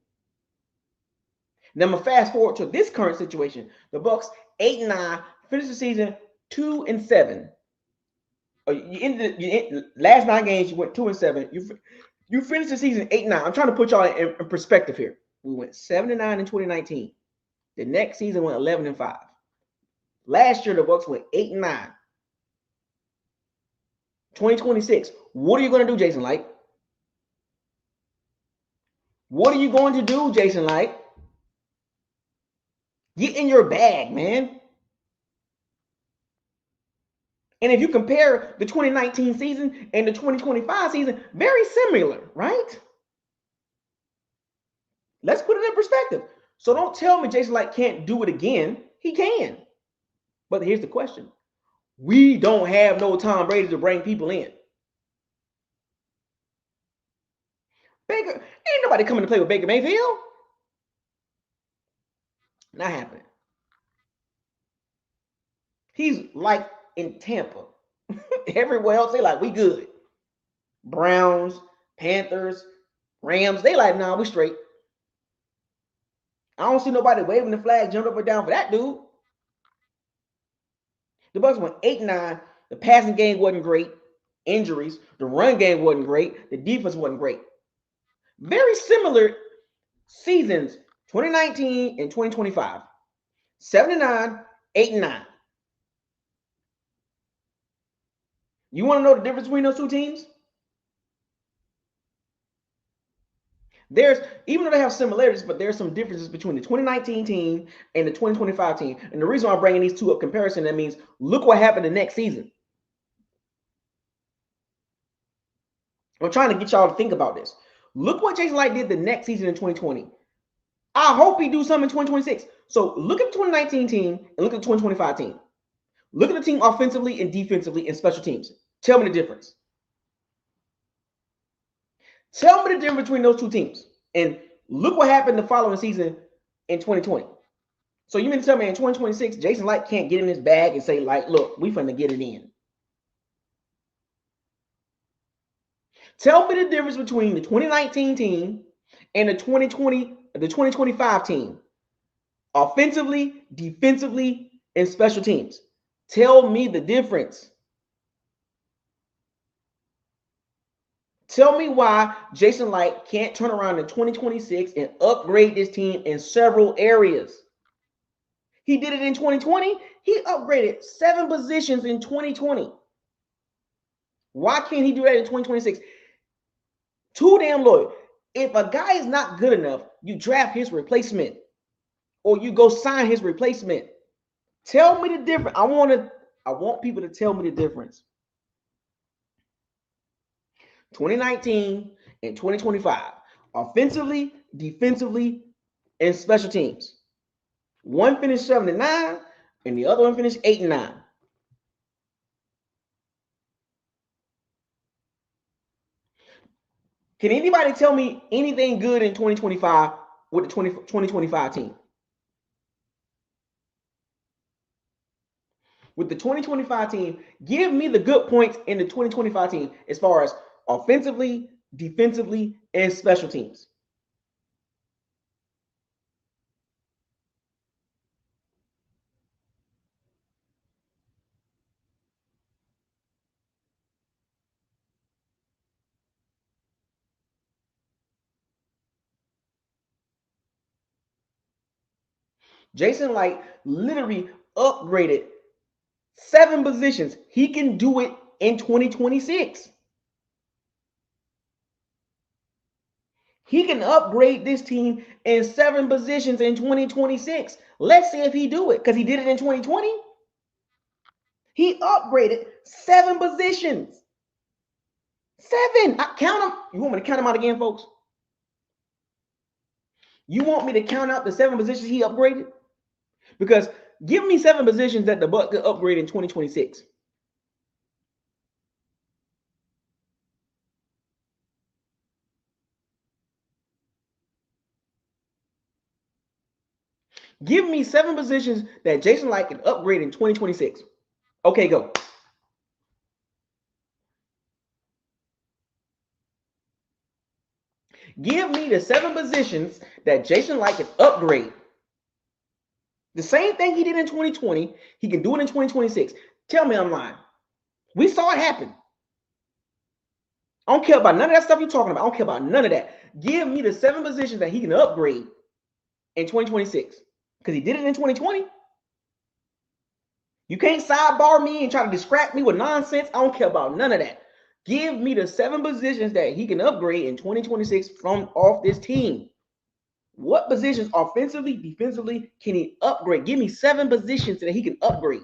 [SPEAKER 1] Then I'm gonna fast forward to this current situation. The Bucs 8-9, finished the season 2-7. Last 9 games, you went 2-7. You finished the season 8-9. I'm trying to put y'all in perspective here. We went 7-9 in 2019. The next season went 11-5. Last year, the Bucs went 8-9. 2026. What are you going to do, Jason Light? What are you going to do, Jason Light? Get in your bag, man. And if you compare the 2019 season and the 2025 season, very similar, right? Let's put it in perspective. So don't tell me Jason Light can't do it again. He can. But here's the question. We don't have no Tom Brady to bring people in. Baker, ain't nobody coming to play with Baker Mayfield. Not happening. He's like in Tampa. Everywhere else, they like, we good. Browns, Panthers, Rams, they like, nah, we straight. I don't see nobody waving the flag, jump up and down for that dude. The Bucs went 8-9. The passing game wasn't great. Injuries. The run game wasn't great. The defense wasn't great. Very similar seasons, 2019 and 2025. 7-9, 8-9. You want to know the difference between those two teams? Even though they have similarities, but there's some differences between the 2019 team and the 2025 team. And the reason why I'm bringing these two up comparison, that means look what happened the next season. I'm trying to get y'all to think about this. Look what Jason Light did the next season in 2020. I hope he do something in 2026. So look at the 2019 team and look at the 2025 team. Look at the team offensively and defensively and special teams. Tell me the difference. Tell me the difference between those two teams. And look what happened the following season in 2020. So you mean to tell me in 2026, Jason Light can't get in his bag and say, like, look, we finna get it in. Tell me the difference between the 2019 team and the 2025 team. Offensively, defensively, and special teams. Tell me the difference. Tell me why Jason Light can't turn around in 2026 and upgrade this team in several areas. He did it in 2020. He upgraded 7 positions in 2020. Why can't he do that in 2026? Too damn loyal. If a guy is not good enough, you draft his replacement or you go sign his replacement. Tell me the difference. I want people to tell me the difference. 2019 and 2025. Offensively, defensively, and special teams. One finished 7-9, and the other one finished 8-9. Can anybody tell me anything good in 2025 with the 2025 team? With the 2025 team, give me the good points in the 2025 team as far as offensively, defensively, and special teams. Jason Light literally upgraded 7 positions. He can do it in 2026. He can upgrade this team in 7 positions in 2026. Let's see if he do it, because he did it in 2020. He upgraded 7 positions. 7. I count them. You want me to count them out again, folks? You want me to count out the 7 positions he upgraded? Because give me 7 positions that the Bucs could upgrade in 2026. Give me 7 positions that Jason Light can upgrade in 2026. Okay, go. Give me the 7 positions that Jason Light can upgrade. The same thing he did in 2020, he can do it in 2026. Tell me I'm lying. We saw it happen. I don't care about none of that stuff you're talking about. I don't care about none of that. Give me the 7 positions that he can upgrade in 2026. Because he did it in 2020. You can't sidebar me and try to distract me with nonsense. I don't care about none of that. Give me the 7 positions that he can upgrade in 2026 from off this team. What positions offensively, defensively can he upgrade? Give me 7 positions that he can upgrade.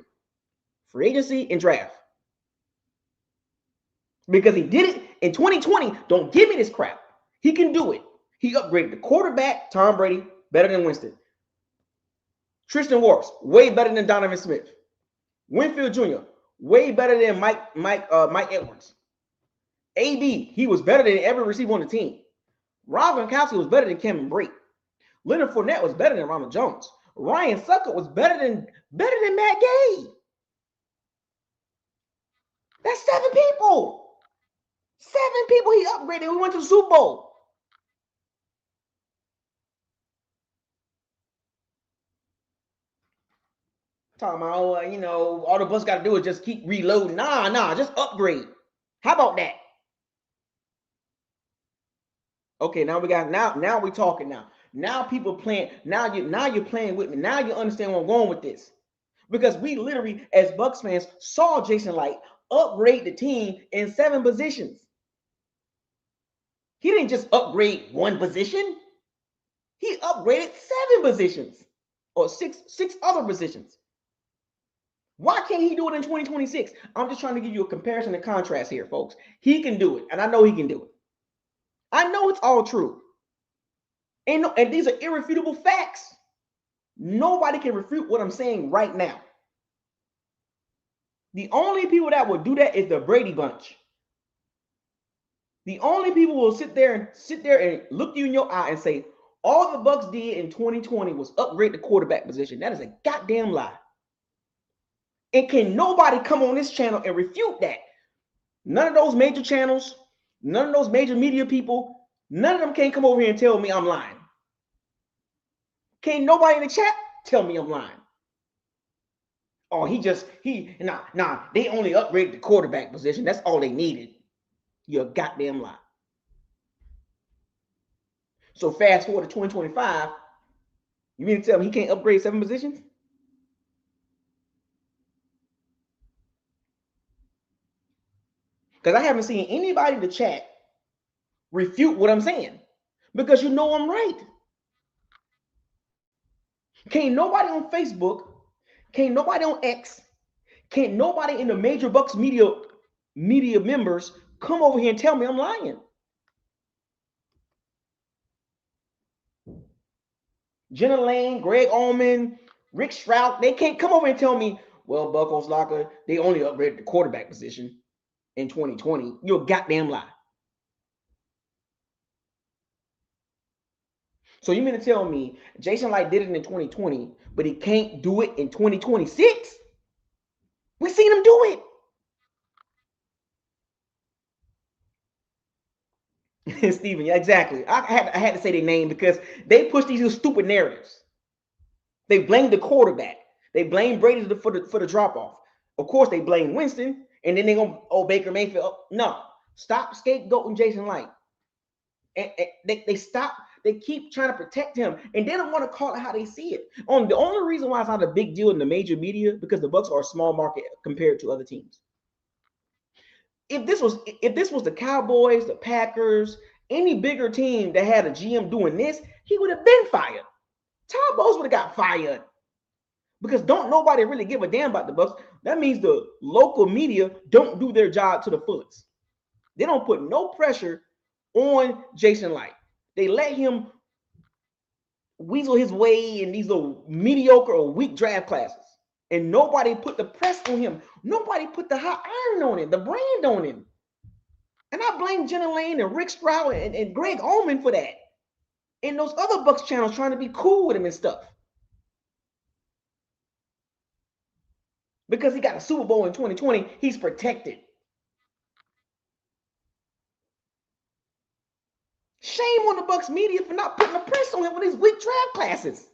[SPEAKER 1] Free agency and draft. Because he did it in 2020. Don't give me this crap. He can do it. He upgraded the quarterback, Tom Brady, better than Winston. Tristan Wirfs, way better than Donovan Smith. Winfield Jr., way better than Mike Edwards. AB, he was better than every receiver on the team. Rob Gronkowski was better than Cameron Brate. Leonard Fournette was better than Ronald Jones. Ryan Sucker was better than Matt Gay. That's 7 people. 7 people he upgraded. We went to the Super Bowl. Talking about, all the Bucs got to do is just keep reloading. Nah, just upgrade. How about that? Okay, now we're talking now. Now people playing. Now you're playing with me. Now you understand where I'm going with this. Because we literally, as Bucs fans, saw Jason Light upgrade the team in 7 positions. He didn't just upgrade 1 position. He upgraded 7 positions or six other positions. Why can't he do it in 2026? I'm just trying to give you a comparison and contrast here, folks. He can do it, and I know he can do it. I know it's all true. And these are irrefutable facts. Nobody can refute what I'm saying right now. The only people that would do that is the Brady bunch. The only people who will sit there and look you in your eye and say, all the Bucs did in 2020 was upgrade the quarterback position. That is a goddamn lie. And can nobody come on this channel and refute that? None of those major channels, none of those major media people, none of them can come over here and tell me I'm lying. Can't nobody in the chat tell me I'm lying. Oh, they only upgraded the quarterback position. That's all they needed. You're a goddamn lie. So fast forward to 2025, you mean to tell me he can't upgrade 7 positions? Because I haven't seen anybody in the chat refute what I'm saying. Because you know I'm right. Can't nobody on Facebook, can't nobody on X, can't nobody in the major Bucs media members come over here and tell me I'm lying. Jenna Lane, Greg Allman, Rick Stroud, they can't come over and tell me, well, Buckles Locker, they only upgraded the quarterback position in 2020. You're a goddamn lie. So you mean to tell me Jason Light did it in 2020, but he can't do it in 2026? We seen him do it. Steven, yeah, exactly. I had to say their name because they push these stupid narratives. They blame the quarterback. They blame Brady for the drop off. Of course, they blame Winston, and then they're gonna Baker Mayfield. No, stop scapegoating Jason Light. And they stop. They keep trying to protect him, and they don't want to call it how they see it. The only reason why it's not a big deal in the major media because the Bucs are a small market compared to other teams. If this was the Cowboys, the Packers, any bigger team that had a GM doing this, he would have been fired. Todd Bowles would have got fired because don't nobody really give a damn about the Bucs. That means the local media don't do their job to the fullest. They don't put no pressure on Jason Light. They let him weasel his way in these little mediocre or weak draft classes. And nobody put the press on him. Nobody put the hot iron on him, the brand on him. And I blame Jenna Lane and Rick Stroud and Greg Allman for that. And those other Bucs channels trying to be cool with him and stuff. Because he got a Super Bowl in 2020, he's protected. Shame on the Bucs media for not putting the press on him with these weak draft classes.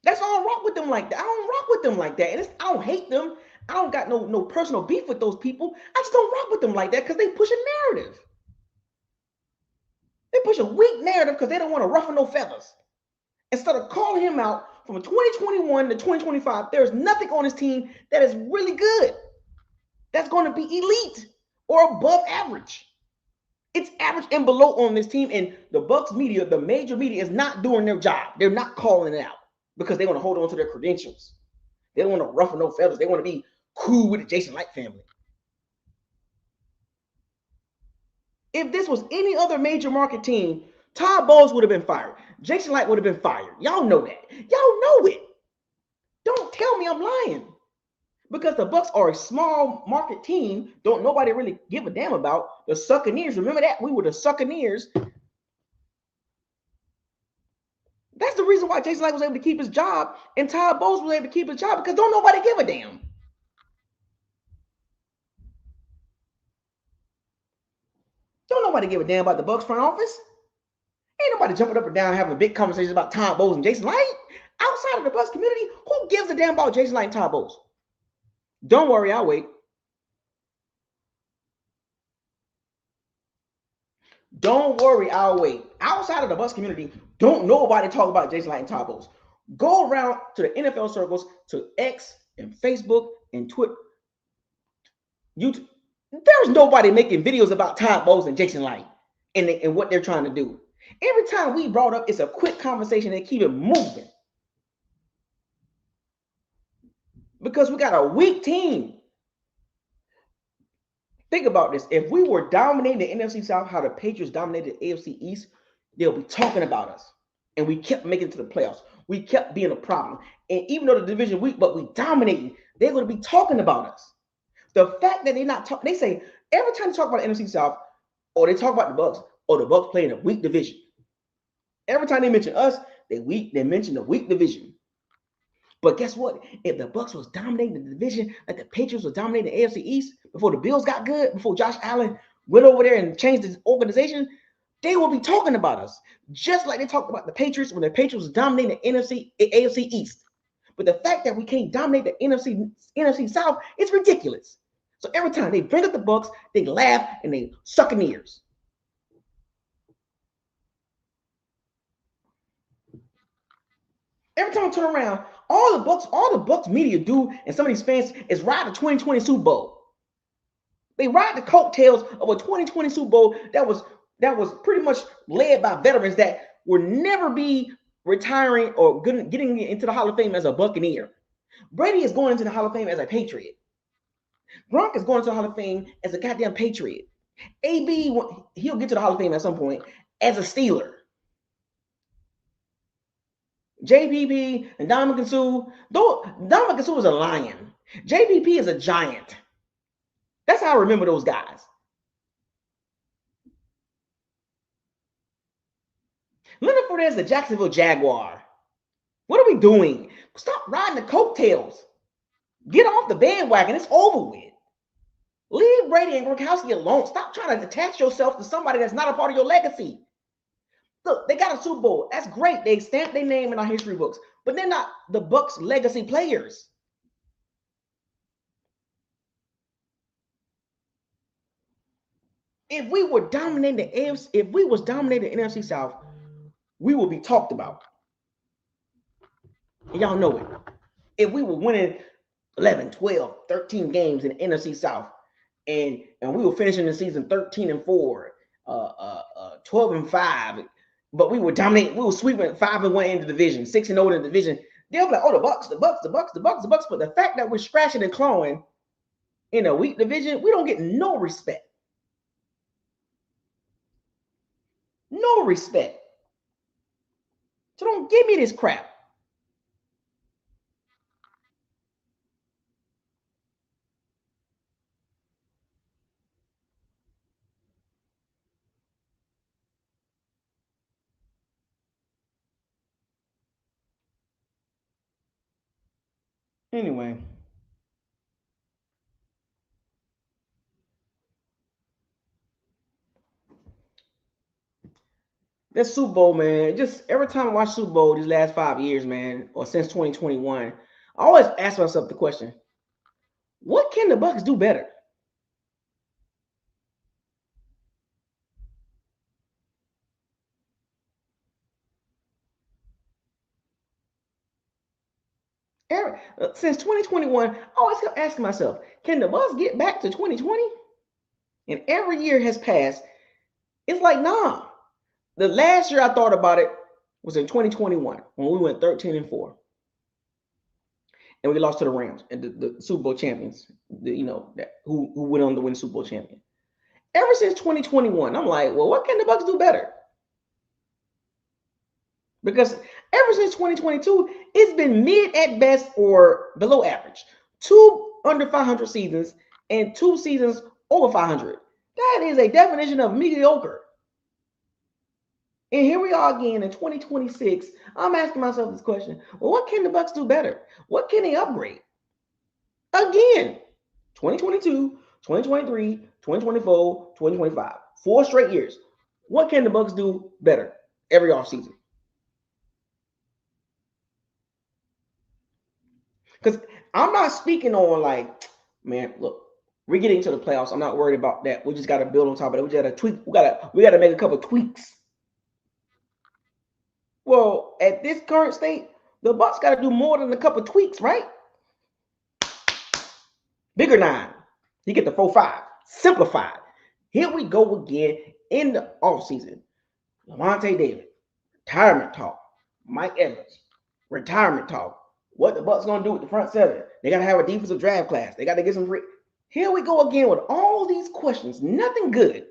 [SPEAKER 1] That's all I don't rock with them like that. I don't rock with them like that. And I don't hate them. I don't got no personal beef with those people. I just don't rock with them like that because they push a narrative. They push a weak narrative because they don't want to ruffle no feathers. Instead of calling him out from 2021 to 2025, there's nothing on his team that is really good. That's going to be elite or above average. It's average and below on this team, and the Bucs media, the major media, is not doing their job. They're not calling it out because they want to hold on to their credentials. They don't want to ruffle no feathers. They want to be cool with the Jason Light family. If this was any other major market team, Todd Bowles would have been fired. Jason Light would have been fired. Y'all know that. Y'all know it. Don't tell me I'm lying. Because the Bucs are a small market team, don't nobody really give a damn about the Succaneers. Remember that? We were the Succaneers. That's the reason why Jason Light was able to keep his job and Todd Bowles was able to keep his job because don't nobody give a damn. Don't nobody give a damn about the Bucs front office. Ain't nobody jumping up and down having a big conversation about Todd Bowles and Jason Light. Outside of the Bucs community, who gives a damn about Jason Light and Todd Bowles? Don't worry, I'll wait. Don't worry, I'll wait. Outside of the Bucs community, don't nobody talk about Jason Light and Todd Bowles. Go around to the NFL circles, to X and Facebook and Twitter, YouTube. There's nobody making videos about Todd Bowles and Jason Light and what they're trying to do. Every time we brought up, it's a quick conversation and keep it moving. Because we got a weak team. Think about this. If we were dominating the NFC South, how the Patriots dominated the AFC East, they'll be talking about us. And we kept making it to the playoffs. We kept being a problem. And even though the division weak, but we dominating, they're going to be talking about us. The fact that they're not talking, they say every time they talk about the NFC South, or they talk about the Bucs, or the Bucs playing a weak division. Every time they mention us, they mention the weak division. But guess what? If the Bucs was dominating the division, like the Patriots was dominating the AFC East before the Bills got good, before Josh Allen went over there and changed his organization, they will be talking about us. Just like they talked about the Patriots when the Patriots was dominating the AFC East. But the fact that we can't dominate the NFC South, it's ridiculous. So every time they bring up the Bucs, they laugh and they suck in the ears. Every time I turn around, all the Bucs media do, and some of these fans is ride the 2020 Super Bowl. They ride the coattails of a 2020 Super Bowl that was pretty much led by veterans that will never be retiring or getting into the Hall of Fame as a Buccaneer. Brady is going into the Hall of Fame as a Patriot. Gronk is going to the Hall of Fame as a goddamn Patriot. AB, he'll get to the Hall of Fame at some point as a Steeler. JPP and Dominican Sue, though Dominican Sue is a lion. JPP is a giant. That's how I remember those guys. Leonard Fournette is the Jacksonville Jaguar. What are we doing? Stop riding the coattails. Get off the bandwagon. It's over with. Leave Brady and Gronkowski alone. Stop trying to attach yourself to somebody that's not a part of your legacy. Look, they got a Super Bowl. That's great. They stamped their name in our history books, but they're not the Bucs legacy players. If we were dominating the AFC, if we was dominating the NFC South, we would be talked about. And y'all know it. If we were winning 11, 12, 13 games in the NFC South, and we were finishing the season 13-4, 12-5, but we were dominating, we were sweeping 5-1 in the division, 6-0 in the division. They'll be like, oh, the Bucs, the Bucs, the Bucs, the Bucs, the Bucs. But the fact that we're scratching and clawing in a weak division, we don't get no respect. No respect. So don't give me this crap. Anyway, That Super Bowl, man. Just every time I watch Super Bowl these last 5 years, man, or since 2021, I always ask myself the question: what can the Bucs do better? Since 2021, I always kept asking myself, can the Bucs get back to 2020? And every year has passed. It's like, nah. The last year I thought about it was in 2021 when we went 13-4. And we lost to the Rams and the Super Bowl champions, who went on to win Super Bowl champion. Ever since 2021, I'm like, well, what can the Bucs do better? Because ever since 2022, it's been mid at best or below average. 2 under 500 seasons and 2 seasons over 500. That is a definition of mediocre. And here we are again in 2026. I'm asking myself this question. Well, what can the Bucs do better? What can they upgrade? Again, 2022, 2023, 2024, 2025. 4 straight years. What can the Bucs do better every offseason? Because I'm not speaking on like, man, look, we're getting to the playoffs. I'm not worried about that. We just got to build on top of it. We just got to tweak. We got to make a couple tweaks. Well, at this current state, the Bucs got to do more than a couple tweaks, right? Bigger 9. You get the 4-5. Simplified. Here we go again in the offseason. Lavonte David, retirement talk. Mike Evans, retirement talk. What the Bucs gonna do with the front seven? They gotta have a defensive draft class. They gotta get some. Here we go again with all these questions. Nothing good.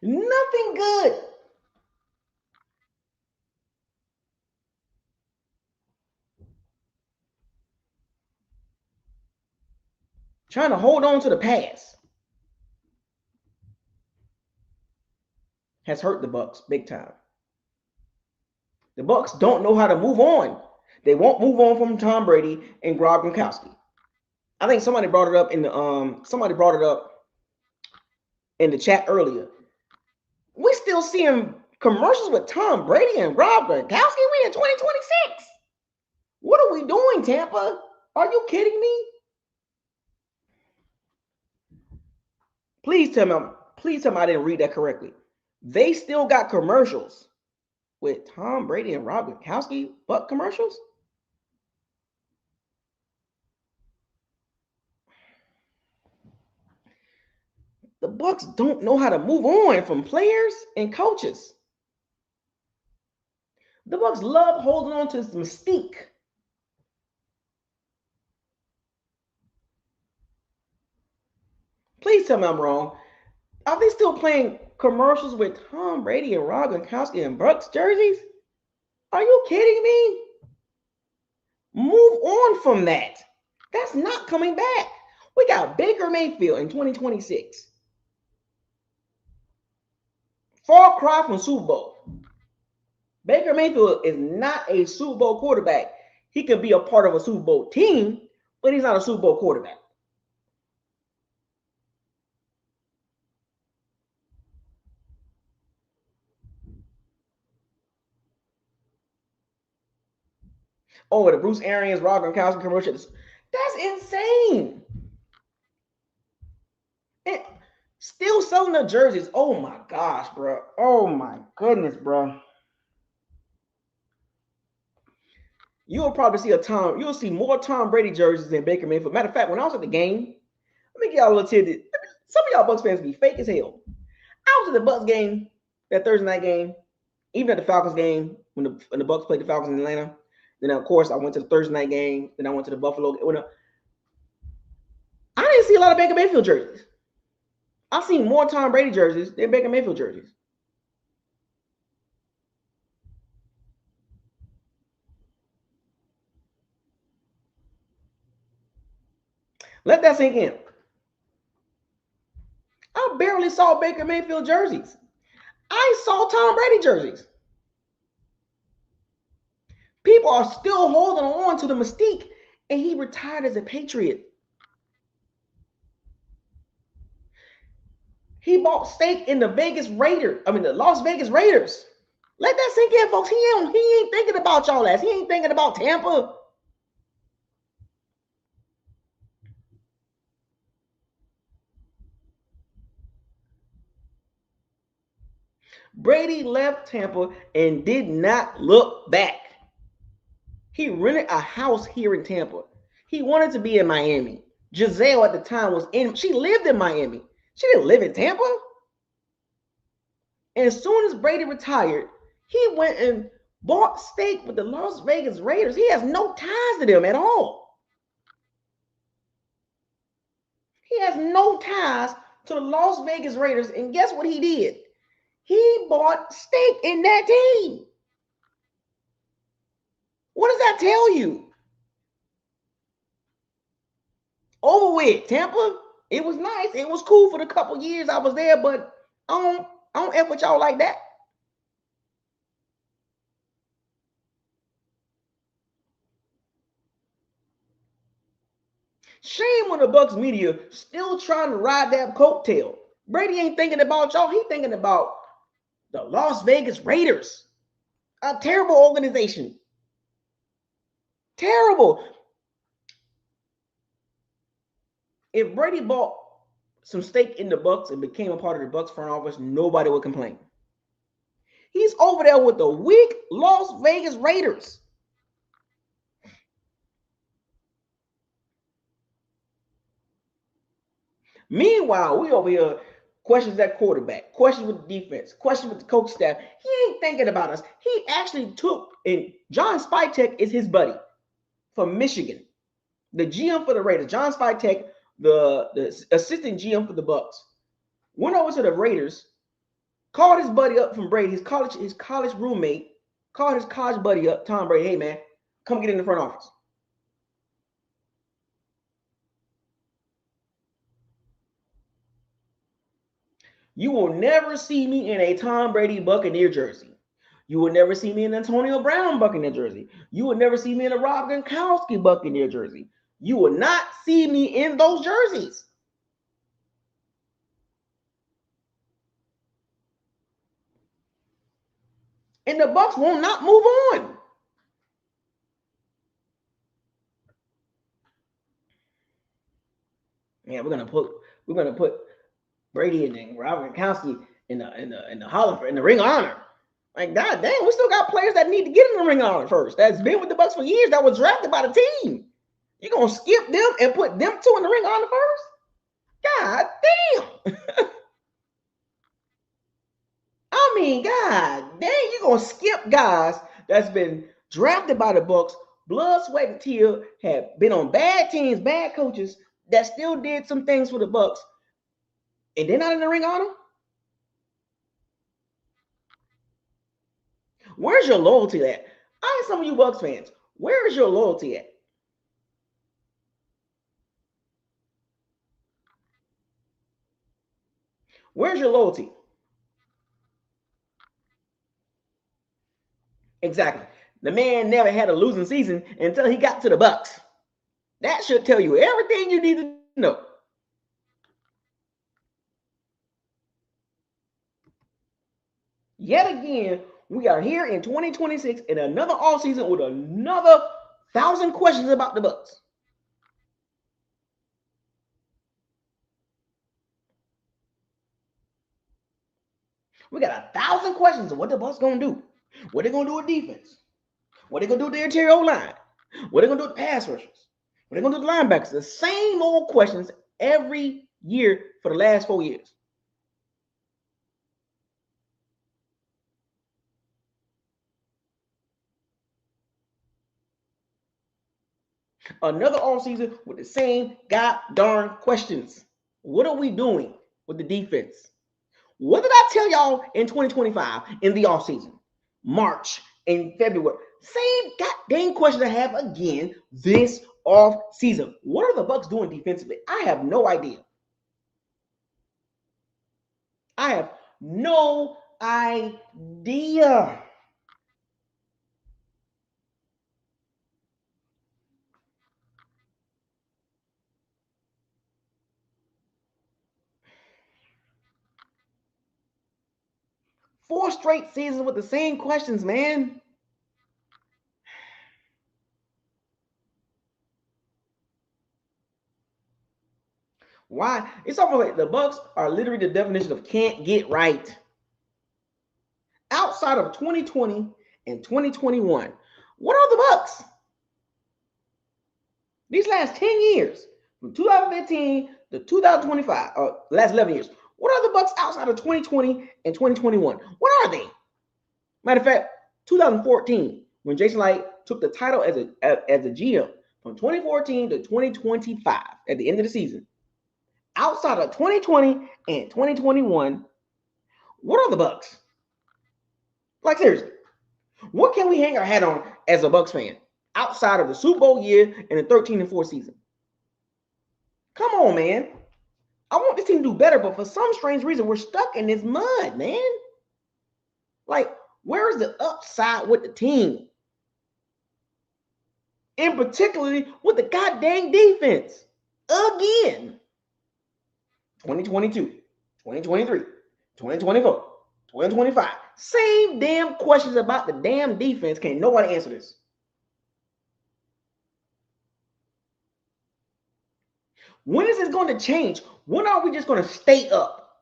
[SPEAKER 1] Nothing good. Trying to hold on to the past has hurt the Bucs big time. The Bucs don't know how to move on. They won't move on from Tom Brady and Gronkowski. I think somebody brought it up in the chat earlier. We still seeing commercials with Tom Brady and Gronkowski. We in 2026. What are we doing, Tampa? Are you kidding me? Please tell me I didn't read that correctly. They still got commercials with Tom Brady and Rob Gronkowski, but commercials? The Bucs don't know how to move on from players and coaches. The Bucs love holding on to this mystique. Please tell me I'm wrong. Are they still playing commercials with Tom Brady and Rob Gronkowski and Bucs jerseys? Are you kidding me? Move on from that. That's not coming back. We got Baker Mayfield in 2026. Far cry from Super Bowl. Baker Mayfield is not a Super Bowl quarterback. He can be a part of a Super Bowl team, but he's not a Super Bowl quarterback. Oh, the Bruce Arians, Rob Gronkowski commercial. That's insane. And still selling the jerseys. Oh my gosh, bro. Oh my goodness, bro. You'll probably you'll see more Tom Brady jerseys than Baker Mayfield. Matter of fact, when I was at the game, let me get y'all a little tidbit. Some of y'all Bucs fans be fake as hell. I was at the Bucs game, that Thursday night game, even at the Falcons game when the Bucs played the Falcons in Atlanta. Then of course I went to the Thursday night game. Then I went to the Buffalo. I didn't see a lot of Baker Mayfield jerseys. I've seen more Tom Brady jerseys than Baker Mayfield jerseys. Let that sink in. I barely saw Baker Mayfield jerseys. I saw Tom Brady jerseys. People are still holding on to the mystique, and he retired as a Patriot. He bought stake in the Las Vegas Raiders. Let that sink in, folks. He ain't thinking about y'all ass. He ain't thinking about Tampa. Brady left Tampa and did not look back. He rented a house here in Tampa. He wanted to be in Miami. Giselle at the time she lived in Miami. She didn't live in Tampa. And as soon as Brady retired, he went and bought stake with the Las Vegas Raiders. He has no ties to them at all. He has no ties to the Las Vegas Raiders. And guess what he did? He bought stake in that team. What does that tell you? Over with. Tampa, it was nice. It was cool for the couple years I was there, but I don't F with y'all like that. Shame on the Bucs media still trying to ride that coattail. Brady ain't thinking about y'all. He thinking about the Las Vegas Raiders. A terrible organization. Terrible. If Brady bought some stake in the Bucs and became a part of the Bucs front office, nobody would complain. He's over there with the weak Las Vegas Raiders. Meanwhile, we over here questions at quarterback, questions with the defense, questions with the coach staff. He ain't thinking about us. He actually took, and John Spytek is his buddy from Michigan, the GM for the Raiders. John Spytek, the assistant GM for the Bucs, went over to the Raiders, called his buddy up from Brady, his college roommate, called his college buddy up, Tom Brady. Hey man, come get in the front office. You will never see me in a Tom Brady Buccaneer jersey. You will never see me in an Antonio Brown Buccaneer jersey. You will never see me in a Rob Gronkowski Buccaneer jersey. You will not see me in those jerseys. And the Bucs will not move on. Yeah, we're gonna put Brady and Robert Gronkowski in the Hall of in the Ring of Honor. Like, god damn, we still got players that need to get in the Ring of Honor first. That's been with the Bucs for years. That was drafted by the team. You gonna skip them and put them two in the Ring of Honor first? God damn. I mean, god dang, you gonna skip guys that's been drafted by the Bucs, blood, sweat, and tear, have been on bad teams, bad coaches that still did some things for the Bucs, and they're not in the Ring of Honor? Where's your loyalty at? I ask some of you Bucs fans, where is your loyalty at? Where's your loyalty? Exactly. The man never had a losing season until he got to the Bucs. That should tell you everything you need to know. Yet again, we are here in 2026 in another offseason with another 1,000 questions about the Bucs. We got 1,000 questions of what the Bucs gonna do. What they gonna do with defense? What they gonna do with the interior line? What they gonna do with pass rushers? What they gonna do with linebackers? The same old questions every year for the last 4 years. Another offseason with the same goddamn questions. What are we doing with the defense? What did I tell y'all in 2025 in the offseason? March and February. Same goddamn question I have again this off season. What are the Bucs doing defensively? I have no idea. I have no idea. 4 straight seasons with the same questions, man. Why? It's almost like the Bucs are literally the definition of can't get right. Outside of 2020 and 2021, what are the Bucs? These last 10 years, from 2015 to 2025, last 11 years, what are the Bucs outside of 2020 and 2021? What are they? Matter of fact, 2014, when Jason Light took the title as a GM from 2014 to 2025 at the end of the season, outside of 2020 and 2021, what are the Bucs? Like seriously, what can we hang our hat on as a Bucs fan outside of the Super Bowl year and the 13-4 season? Come on, man. I want this team to do better, but for some strange reason, we're stuck in this mud, man. Like, where is the upside with the team? And particularly with the goddamn defense. Again. 2022, 2023, 2024, 2025. Same damn questions about the damn defense. Can't nobody answer this. When is this going to change? When are we just going to stay up?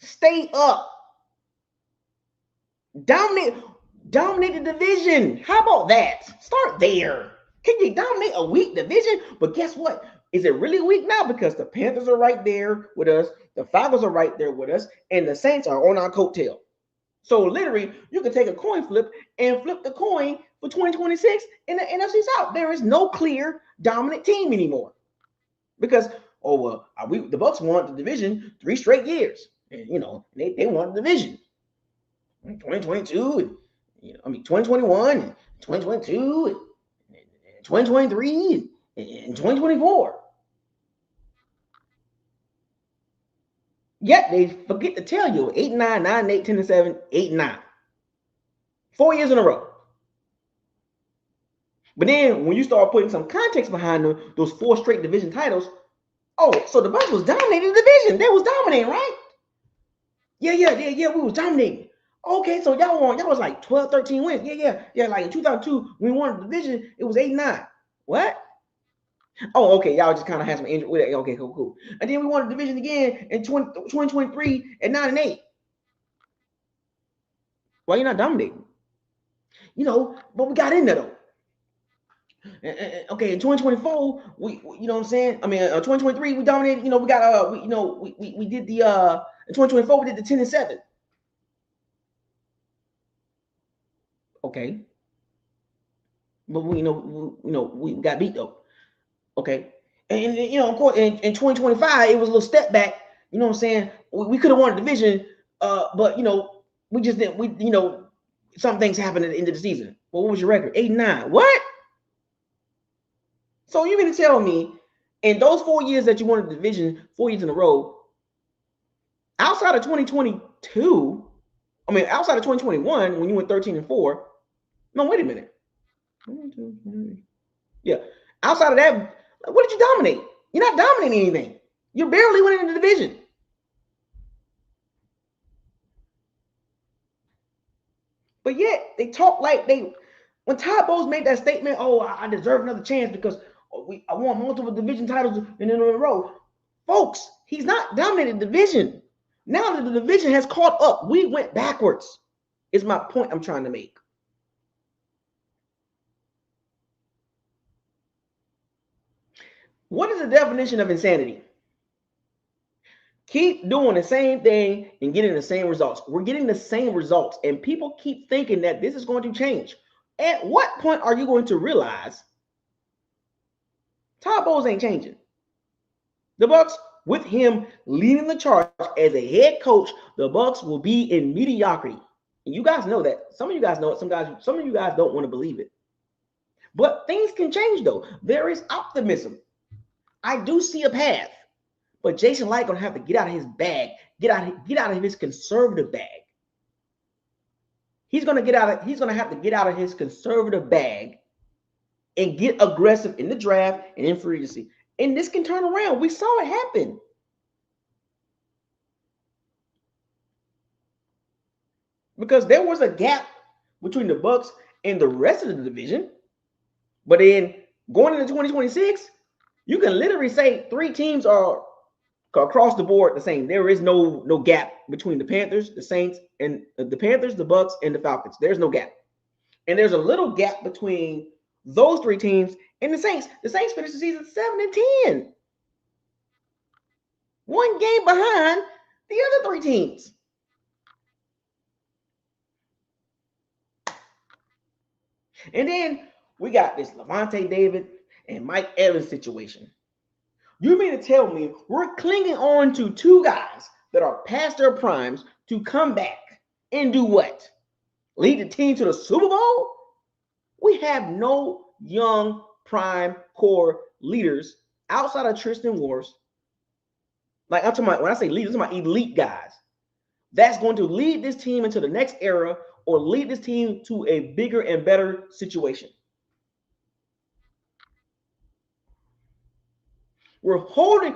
[SPEAKER 1] Stay up. Dominate the division. How about that? Start there. Can you dominate a weak division? But guess what? Is it really weak now? Because the Panthers are right there with us. The Falcons are right there with us. And the Saints are on our coattail. So literally, you can take a coin flip and flip the coin for 2026 in the NFC South. There is no clear dominant team anymore. Because, the Bucs won the division 3 straight years. And, they won the division. 2022, 2021, 2022, 2023, and 2024. Yet they forget to tell you 8-9, 9-8, 10-7, 8-9. 4 years in a row. But then when you start putting some context behind those 4 straight division titles, so the Bucs was dominating the division. They was dominating, right? Yeah, we was dominating. Okay, so y'all was like 12, 13 wins. Yeah. Like in 2002, when we won the division, it was 8-9. What? Oh, okay. Y'all just kind of had some injury with it. Okay, cool. And then we won the division again in 2023 at 9-8. Why you not dominating? But we got in there though. Okay, in 2024, we you know what I'm saying? 2023 we dominated. We got we did the in 2024 we did the 10-7. Okay, but we got beat though. Okay, and of course in 2025 it was a little step back. You know what I'm saying? We could have won the division, but we just didn't. Some things happened at the end of the season. Well, what was your record? 8-9. What? So you mean to tell me in those 4 years that you won the division 4 years in a row, outside of 2022, outside of 2021 when you went 13-4? No, wait a minute. Yeah, outside of that, what did you dominate? You're not dominating anything. You're barely winning the division. But yet they talk like when Todd Bowles made that statement, I deserve another chance because I won multiple division titles in a row. Folks, he's not dominating the division. Now that the division has caught up, we went backwards. Is my point I'm trying to make. What is the definition of insanity? Keep doing the same thing and getting the same results. We're getting the same results, and people keep thinking that this is going to change. At what point are you going to realize Todd Bowles ain't changing? The Bucs, with him leading the charge as a head coach, the Bucs will be in mediocrity. And you guys know that. Some of you guys know it. Some of you guys don't want to believe it. But things can change, though. There is optimism. I do see a path. But Jason Light gonna have to get out of his bag, get out of his conservative bag. He's gonna have to get out of his conservative bag and get aggressive in the draft and in free agency. And this can turn around. We saw it happen. because there was a gap between the Bucs and the rest of the division. But then going into 2026, you can literally say three teams are across the board the same. There is no gap between the Panthers, the Saints, and the Panthers, the Bucs, and the Falcons. There's no gap. And there's a little gap between those three teams and the Saints. The Saints finished the season 7-10. One game behind the other three teams. And then we got this Lavonte David and Mike Evans situation. You mean to tell me we're clinging on to two guys that are past their primes to come back and do what? Lead the team to the Super Bowl? We have no young prime core leaders outside of Tristan Wirfs. Like I'm talking about, when I say leaders, I'm talking about elite guys. That's going to lead this team into the next era or lead this team to a bigger and better situation. We're hoping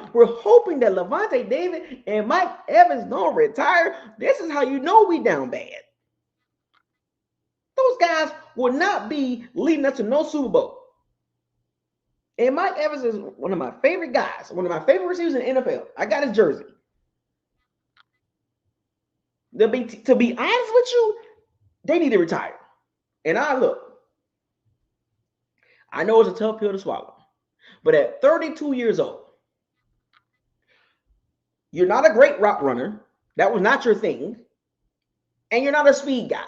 [SPEAKER 1] that Lavonte David and Mike Evans don't retire. This is how you know we down bad. Those guys will not be leading us to no Super Bowl. And Mike Evans is one of my favorite guys, one of my favorite receivers in the NFL. I got his jersey. To be honest with you, they need to retire. And I know it's a tough pill to swallow, but at 32 years old, you're not a great route runner. That was not your thing. And you're not a speed guy.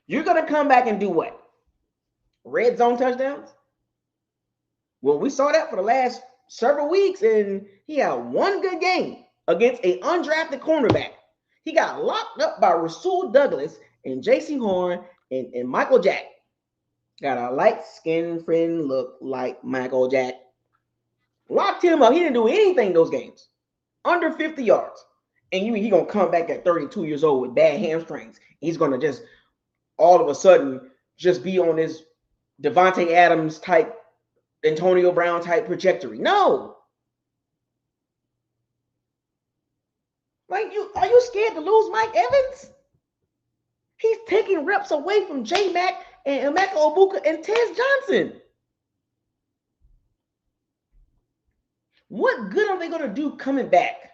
[SPEAKER 1] You're going to come back and do what? Red zone touchdowns? Well, we saw that for the last several weeks, and he had one good game against an undrafted cornerback. He got locked up by Rasul Douglas and J.C. Horn and Michael Jack. Got a light-skinned friend look like Michael Jack. Locked him up. He didn't do anything those games. Under 50 yards. And you mean he's going to come back at 32 years old with bad hamstrings. He's going to just all of a sudden just be on this Devontae Adams type, Antonio Brown type trajectory. No. Like, are you scared to lose Mike Evans? He's taking reps away from J-Mac and Emeka Obuka and Tez Johnson. What good are they going to do coming back?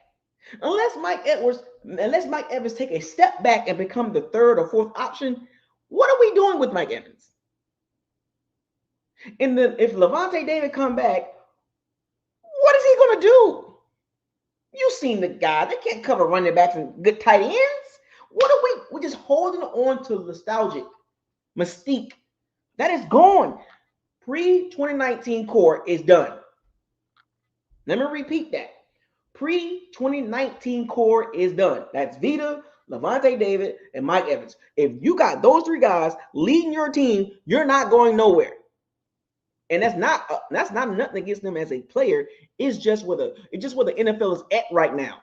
[SPEAKER 1] Unless Mike Evans take a step back and become the third or fourth option, what are we doing with Mike Evans? And then if Lavonte David come back, what is he going to do? You've seen the guy. They can't cover running backs and good tight ends. What are we're just holding on to nostalgic mystique. That is gone. Pre-2019 core is done. Let me repeat that. Pre-2019 core is done. That's Vita, Lavonte David, and Mike Evans. If you got those three guys leading your team, you're not going nowhere. And that's not nothing against them as a player. It's just where the NFL is at right now.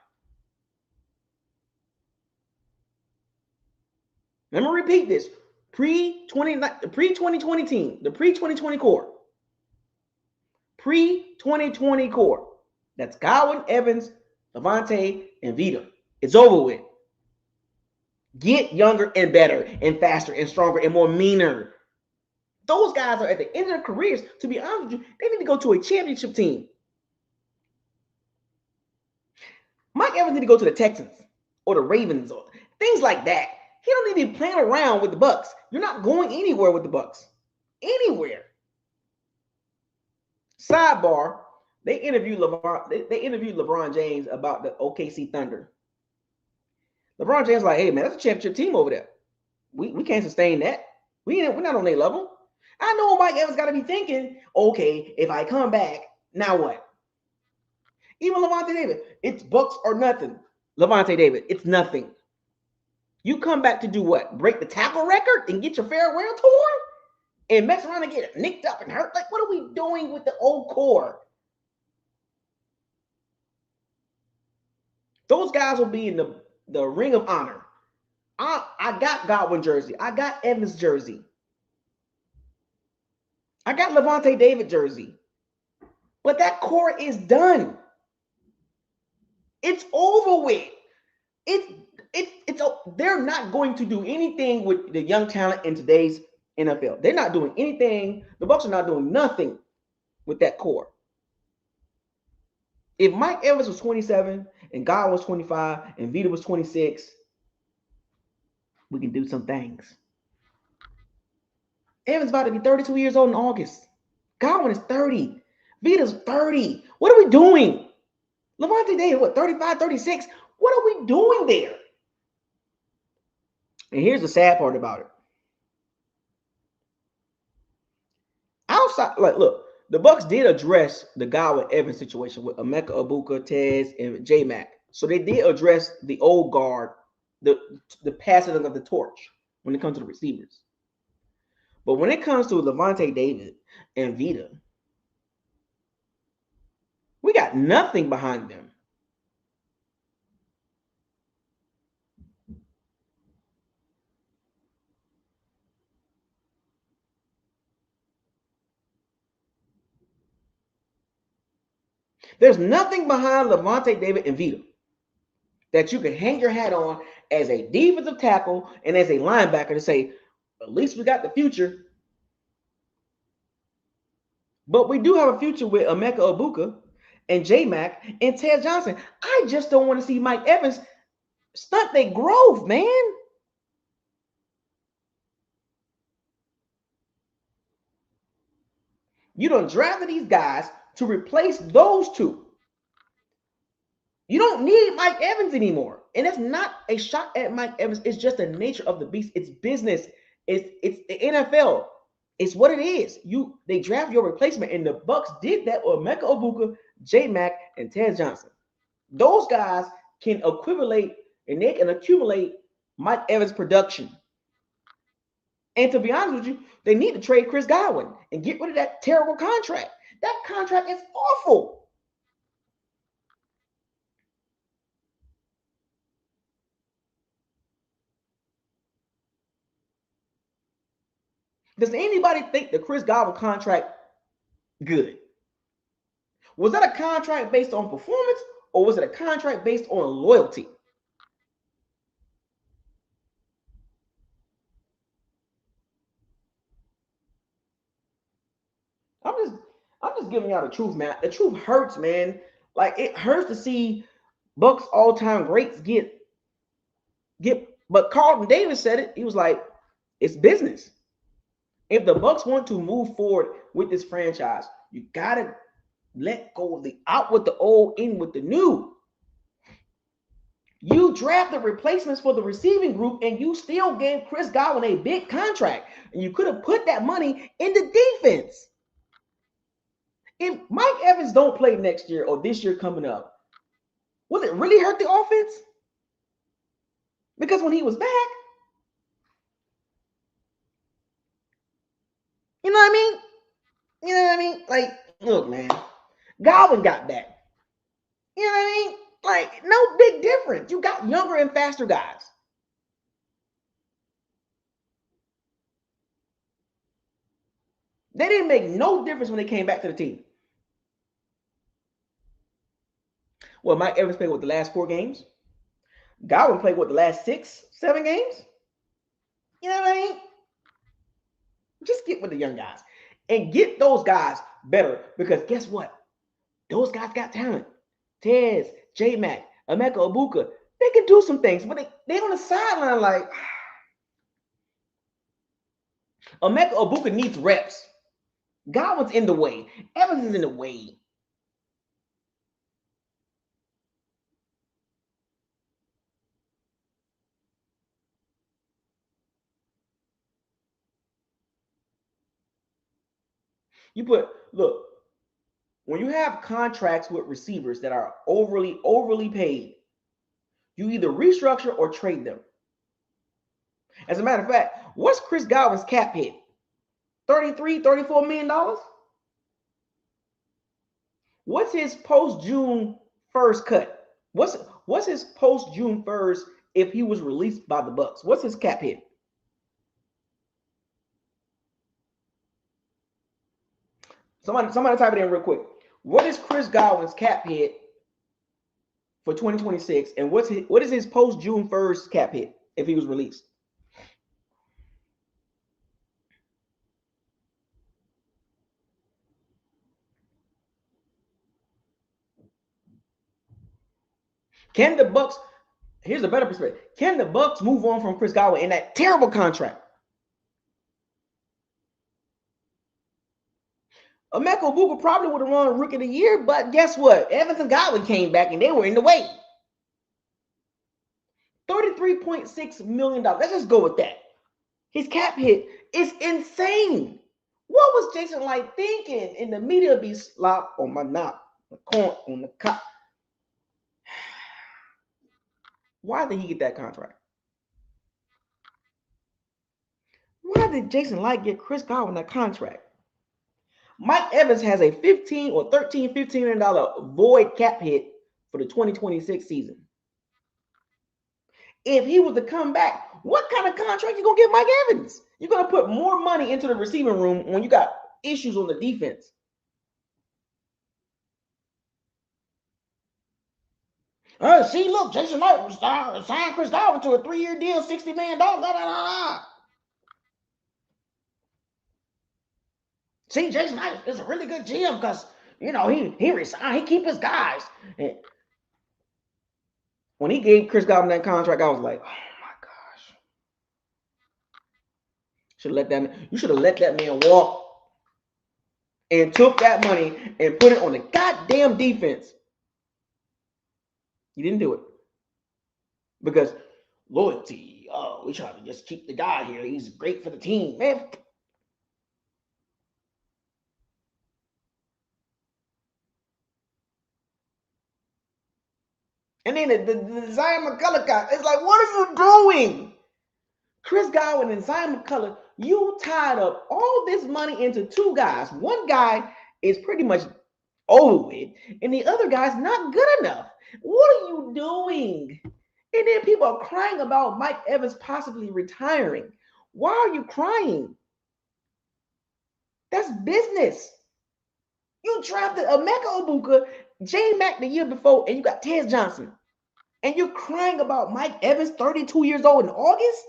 [SPEAKER 1] Let me repeat this. Pre-2020 team, the pre-2020 core. Pre-2020 core. That's Godwin, Evans, Lavonte, and Vita. It's over with. Get younger and better and faster and stronger and more meaner. Those guys are at the end of their careers. To be honest with you, they need to go to a championship team. Mike Evans need to go to the Texans or the Ravens or things like that. He don't need to be playing around with the Bucs. You're not going anywhere with the Bucs. Anywhere. Sidebar, they interviewed LeBron James about the OKC Thunder. LeBron James like, hey man, that's a championship team over there. We can't sustain that. We're not on their level. I know Mike Evans got to be thinking, okay, if I come back, now what? Even Lavonte David, it's Bucs or nothing. Lavonte David, it's nothing. You come back to do what? Break the tackle record and get your farewell tour? And mess around and get nicked up and hurt? Like, what are we doing with the old core? Those guys will be in the ring of honor. I got Godwin jersey. I got Evans jersey. I got Lavonte David jersey. But that core is done. It's over with. It's they're not going to do anything with the young talent in today's NFL. They're not doing anything. The Bucs are not doing nothing with that core. If Mike Evans was 27 and God was 25 and Vita was 26, we can do some things. Evans about to be 32 years old in August. Godwin is 30. Vita's 30. What are we doing? Lavonte David, what, 35, 36? What are we doing there? And here's the sad part about it. Outside, like, look, the Bucs did address the Godwin Evans situation with Emeka Egbuka, Tez, and J Mac. So they did address the old guard, the passing of the torch when it comes to the receivers. But when it comes to Lavonte David and Vita, we got nothing behind them. There's nothing behind Lavonte David and Vita that you can hang your hat on as a defensive tackle and as a linebacker to say, at least we got the future. But we do have a future with Emeka Egbuka and J-Mac and Ted Johnson. I just don't want to see Mike Evans stunt their growth, man. You done drafted these guys to replace those two. You don't need Mike Evans anymore. And it's not a shot at Mike Evans. It's just the nature of the beast. It's business. It's the NFL. It's what it is. They draft your replacement, and the Bucs did that with Emeka Egbuka, J-Mac, and Ted Johnson. Those guys can equivalate and they can accumulate Mike Evans' production. And to be honest with you, they need to trade Chris Godwin and get rid of that terrible contract. That contract is awful. Does anybody think the Chris Godwin contract good? Was that a contract based on performance, or was it a contract based on loyalty? I'm just giving y'all the truth, man. The truth hurts, man. Like, it hurts to see Bucs all-time greats get. But Carlton Davis said it. He was like, it's business. If the Bucs want to move forward with this franchise, you gotta let go of the out with the old, in with the new. You drafted replacements for the receiving group, and you still gave Chris Godwin a big contract. And you could have put that money in the defense. If Mike Evans don't play next year or this year coming up, will it really hurt the offense? Because when he was back, you know what I mean? You know what I mean? Like, look, man, Godwin got back. You know what I mean? Like, no big difference. You got younger and faster guys. They didn't make no difference when they came back to the team. Well, Mike Evans played with the last 4 games. Godwin played with the last 6, 7 games. You know what I mean? Just get with the young guys and get those guys better, because guess what? Those guys got talent. Tez, J-Mac, Emeka Egbuka, they can do some things, but they on the sideline like, Emeka Egbuka needs reps. Godwin's in the way. Evans is in the way. Look, when you have contracts with receivers that are overly paid, you either restructure or trade them. As a matter of fact, what's Chris Godwin's cap hit? $33, $34 million? What's his post-June 1st cut? What's his post-June 1st if he was released by the Bucs? What's his cap hit? Somebody type it in real quick. What is Chris Godwin's cap hit for 2026, and what is his post June 1st cap hit if he was released? Can the Bucs? Here's a better perspective. Can the Bucs move on from Chris Godwin in that terrible contract? Emeka Egbuka probably would have won Rookie of the Year, but guess what? Evans and Godwin came back and they were in the way. $33.6 million. Let's just go with that. His cap hit is insane. What was Jason Light thinking? In the media be slop on my knob, the corn on the cop. Why did he get that contract? Why did Jason Light get Chris Godwin that contract? Mike Evans has a $15 or $15 million void cap hit for the 2026 season. If he was to come back, what kind of contract you gonna give Mike Evans? You're gonna put more money into the receiving room when you got issues on the defense. See, look, Jason Light signed Chris Godwin to a 3-year deal, $60 million. See, Jason Light is a really good GM because he resigned, he keep his guys. And when he gave Chris Godwin that contract, I was like, oh my gosh. You should have let that man walk and took that money and put it on the goddamn defense. You didn't do it. Because loyalty, we try to just keep the guy here. He's great for the team, man. And then the Zion McCullough guy, it's like, what are you doing? Chris Godwin and Zion McCullough, you tied up all this money into two guys. One guy is pretty much over with, and the other guy's not good enough. What are you doing? And then people are crying about Mike Evans possibly retiring. Why are you crying? That's business. You drafted Emeka Egbuka, J Mac the year before, and you got Tez Johnson. And you're crying about Mike Evans, 32 years old in August?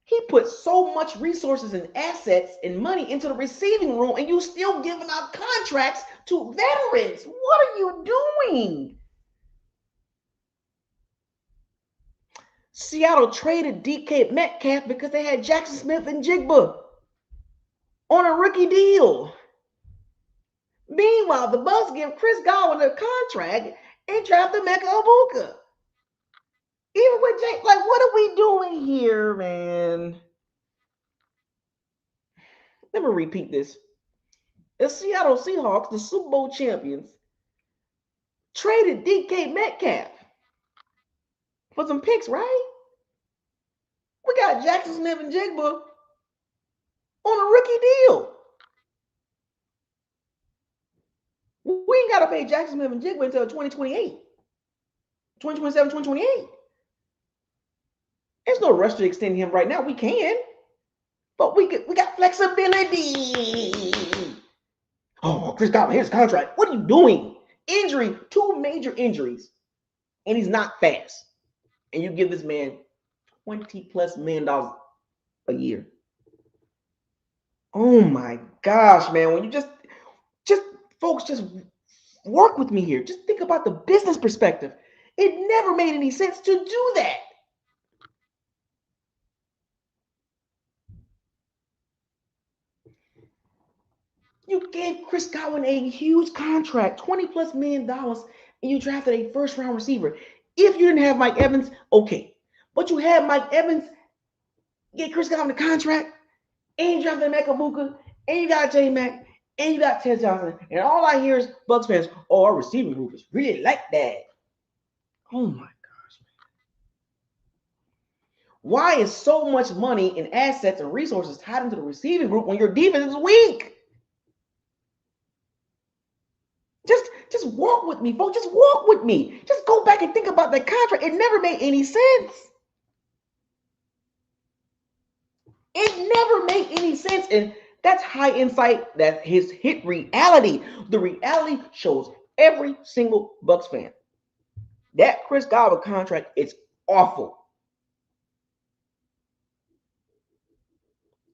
[SPEAKER 1] He put so much resources and assets and money into the receiving room, and you still giving out contracts to veterans. What are you doing? Seattle traded DK Metcalf because they had Jackson Smith and Jigba on a rookie deal. Meanwhile, the Bucs give Chris Godwin a contract and draft Emeka Egbuka. Even with Jake, like, what are we doing here, man? Let me repeat this. The Seattle Seahawks, the Super Bowl champions, traded DK Metcalf for some picks, right? We got Jackson Smith and Jigba on a rookie deal. We ain't got to pay Jackson Smith and Jigba until 2028, 2027, 2028. There's no rush to extend him right now. We can, but we got flexibility. Oh, Chris Godwin, here's contract. What are you doing? Injury, 2 major injuries, and he's not fast. And you give this man $20+ million a year. Oh my gosh, man! When you just folks, just work with me here. Just think about the business perspective. It never made any sense to do that. You gave Chris Godwin a huge contract, $20+ million, and you drafted a first-round receiver. If you didn't have Mike Evans, okay. But you had Mike Evans, get Chris Godwin a contract, and you drafted Emeka Egbuka, and you got J Mac, and you got Tez Johnson. And all I hear is Bucs fans, oh, our receiving group is really like that. Oh my gosh, man. Why is so much money and assets and resources tied into the receiving group when your defense is weak? Just walk with me, folks. Just walk with me. Just go back and think about that contract. It never made any sense. It never made any sense. And That's high insight. That his hit reality. The reality shows every single Bucs fan that Chris Godwin contract is awful.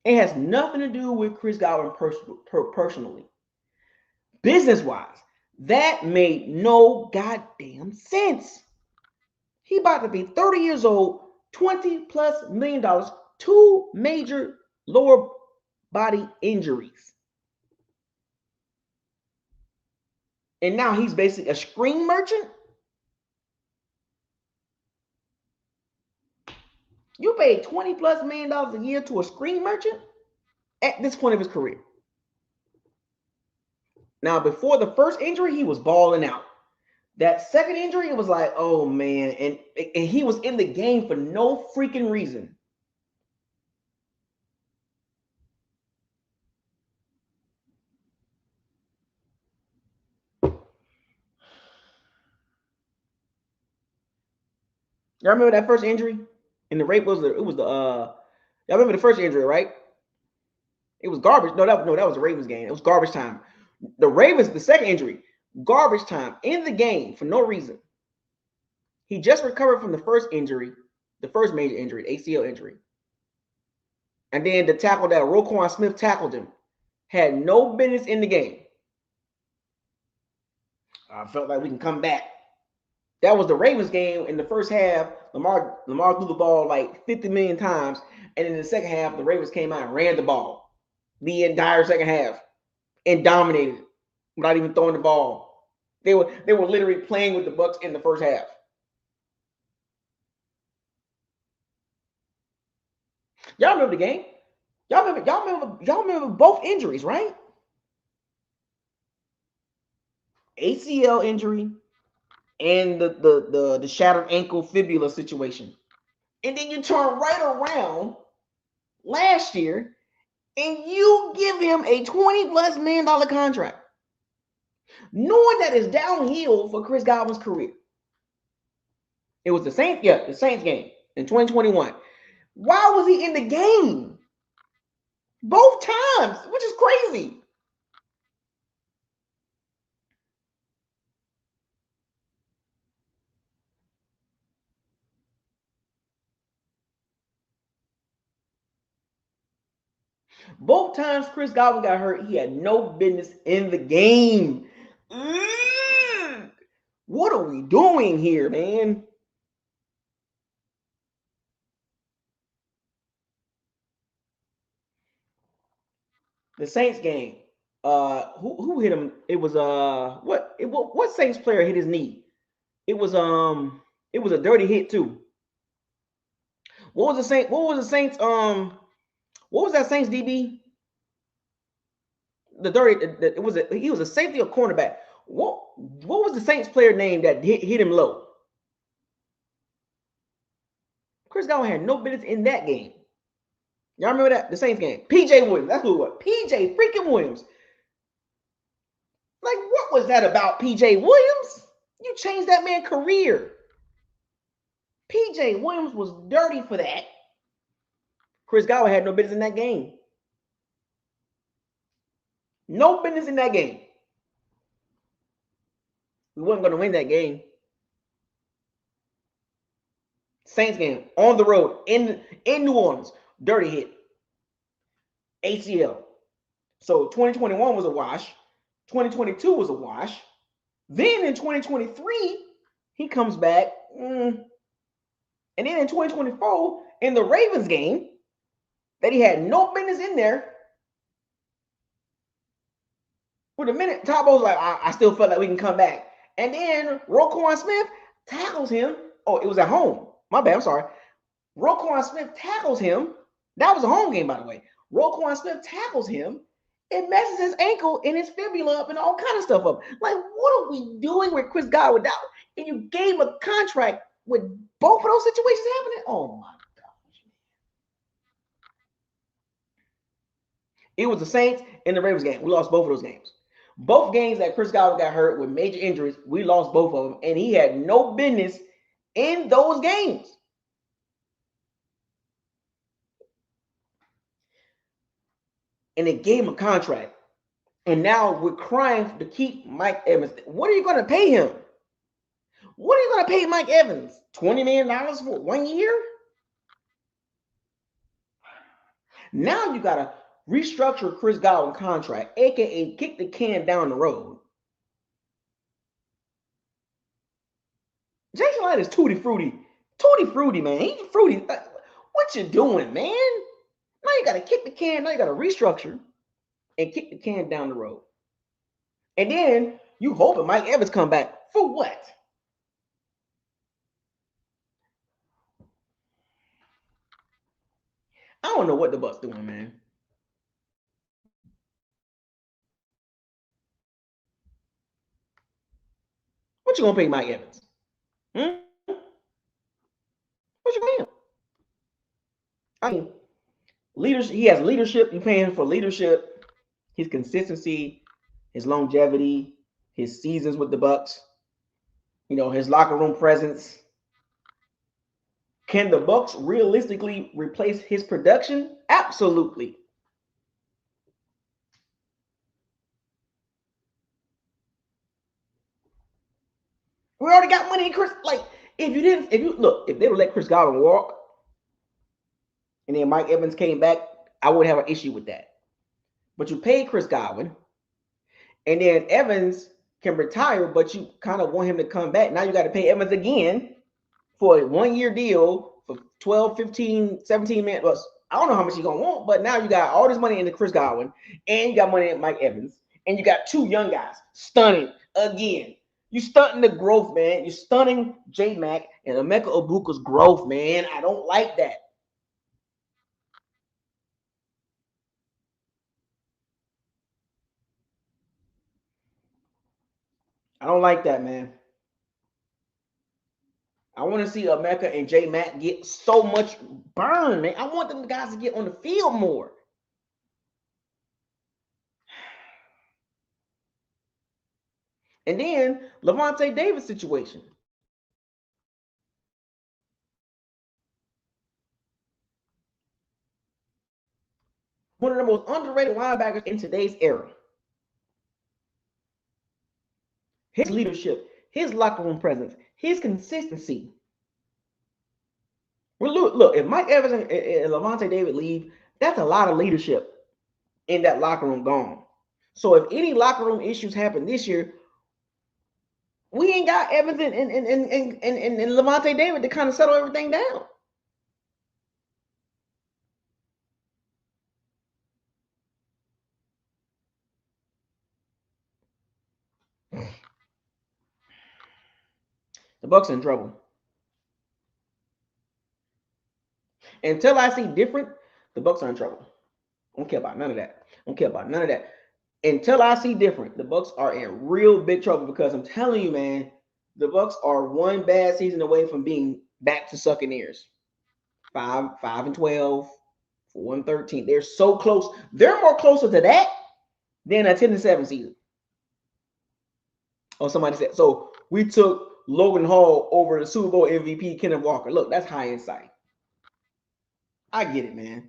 [SPEAKER 1] It has nothing to do with Chris Godwin personally. Business-wise, that made no goddamn sense. He about to be 30 years old, $20+ million, 2 major lower body injuries. And now he's basically a screen merchant. You paid $20+ million a year to a screen merchant at this point of his career. Now, before the first injury, he was balling out. That second injury, it was like, oh man, and he was in the game for no freaking reason. Y'all remember that first injury? And the rate was y'all remember the first injury, right? It was garbage. No, that was the Ravens game. It was garbage time. The second injury, garbage time in the game for no reason. He just recovered from the first injury, the first major injury, the ACL injury. And then the tackle that Roquan Smith tackled him had no business in the game. I felt like we can come back. That was the Ravens game. In the first half, Lamar threw the ball like 50 million times. And in the second half, the Ravens came out and ran the ball the entire second half and dominated without even throwing the ball. They were literally playing with the Bucs in the first half. Y'all remember the game? Y'all remember both injuries, right? ACL injury and the shattered ankle fibula situation. And then you turn right around last year and you give him a $20+ million contract, knowing that it's downhill for Chris Godwin's career. It was the Saints game in 2021. Why was he in the game? Both times, which is crazy. Both times Chris Godwin got hurt, he had no business in the game. What are we doing here, man? The Saints game. Who hit him? It was what Saints player hit his knee? It was a dirty hit too. What was the Saints? What was that Saints DB? He was a safety or cornerback. What was the Saints player name that hit him low? Chris Godwin had no business in that game. Y'all remember that? The Saints game. PJ Williams. That's who it was. PJ freaking Williams. Like, what was that about PJ Williams? You changed that man's career. PJ Williams was dirty for that. Chris Godwin had no business in that game. No business in that game. We weren't going to win that game. Saints game on the road in New Orleans. Dirty hit. ACL. So 2021 was a wash. 2022 was a wash. Then in 2023, he comes back. And then in 2024, in the Ravens game, that he had no business in there. For the minute, Tabo's like, I still felt like we can come back. And then Roquan Smith tackles him. Oh, it was at home. My bad, I'm sorry. Roquan Smith tackles him. That was a home game, by the way. Roquan Smith tackles him. It messes his ankle and his fibula up and all kind of stuff up. Like, what are we doing with Chris Godwin now? And you gave a contract with both of those situations happening? Oh, my gosh. It was the Saints and the Ravens game. We lost both of those games. Both games that Chris Godwin got hurt with major injuries, we lost both of them. And he had no business in those games. and they gave him a contract. And now we're crying to keep Mike Evans. What are you going to pay him? What are you going to pay Mike Evans? $20 million for 1 year? Now you got to restructure Chris Godwin contract, aka kick the can down the road. Jason Light is tutti frutti. Tutti frutti, man. He's fruity. What you doing, man? Now you got to kick the can. Now you got to restructure and kick the can down the road. And then you hoping Mike Evans come back for what? I don't know what the Bucs doing, man. What you gonna pay Mike Evans? Hmm? What you paying? I mean, leadership. He has leadership. You paying for leadership, his consistency, his longevity, his seasons with the Bucs. You know, his locker room presence. Can the Bucs realistically replace his production? Absolutely. We already got money in Chris. Like, if they would let Chris Godwin walk, and then Mike Evans came back, I would have an issue with that. But you paid Chris Godwin, and then Evans can retire, but you kind of want him to come back. Now you got to pay Evans again for a 1 year deal for 12, 15, 17 minutes. Well, I don't know how much you're going to want, but now you got all this money into Chris Godwin, and you got money in Mike Evans, and you got two young guys stunning again. You stunting the growth, man. You're stunning J Mac and Emeka Obuka's growth, man. I don't like that. I don't like that, man. I want to see Emeka and J Mac get so much burn, man. I want them guys to get on the field more. And then Lavonte Davis situation. One of the most underrated linebackers in today's era. His leadership, his locker room presence, his consistency. Well, look, if Mike Evans and Lavonte David leave, that's a lot of leadership in that locker room gone. So if any locker room issues happen this year, we ain't got Evans and Lavonte David to kind of settle everything down. The Bucs in trouble. Until I see different, the Bucs are in trouble. I don't care about none of that. I don't care about none of that. Until I see different, the Bucs are in real big trouble because I'm telling you, man, the Bucs are one bad season away from being back to sucking ears. 5-12, 113. They're so close. They're more closer to that than a 10-7 season. Oh, somebody said so. We took Logan Hall over the Super Bowl MVP Kenneth Walker. Look, that's high insight. I get it, man.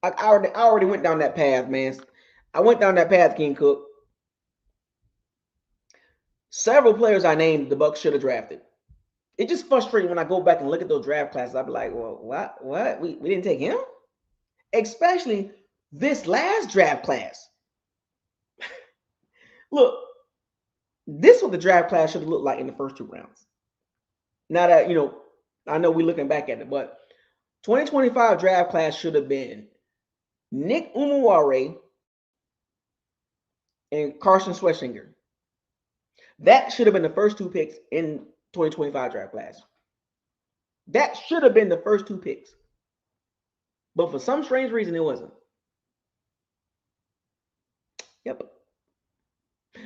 [SPEAKER 1] I already went down that path, man. I went down that path, King Cook. Several players I named the Bucs should have drafted. It's just frustrating when I go back and look at those draft classes. I'll be like, well, what? We didn't take him? Especially this last draft class. Look, this is what the draft class should have looked like in the first two rounds. Now that, I know we're looking back at it, but 2025 draft class should have been Nick Umuware and Carson Schwetzinger. That should have been the first two picks in 2025 draft class. That should have been the first two picks. But for some strange reason, it wasn't. Yep.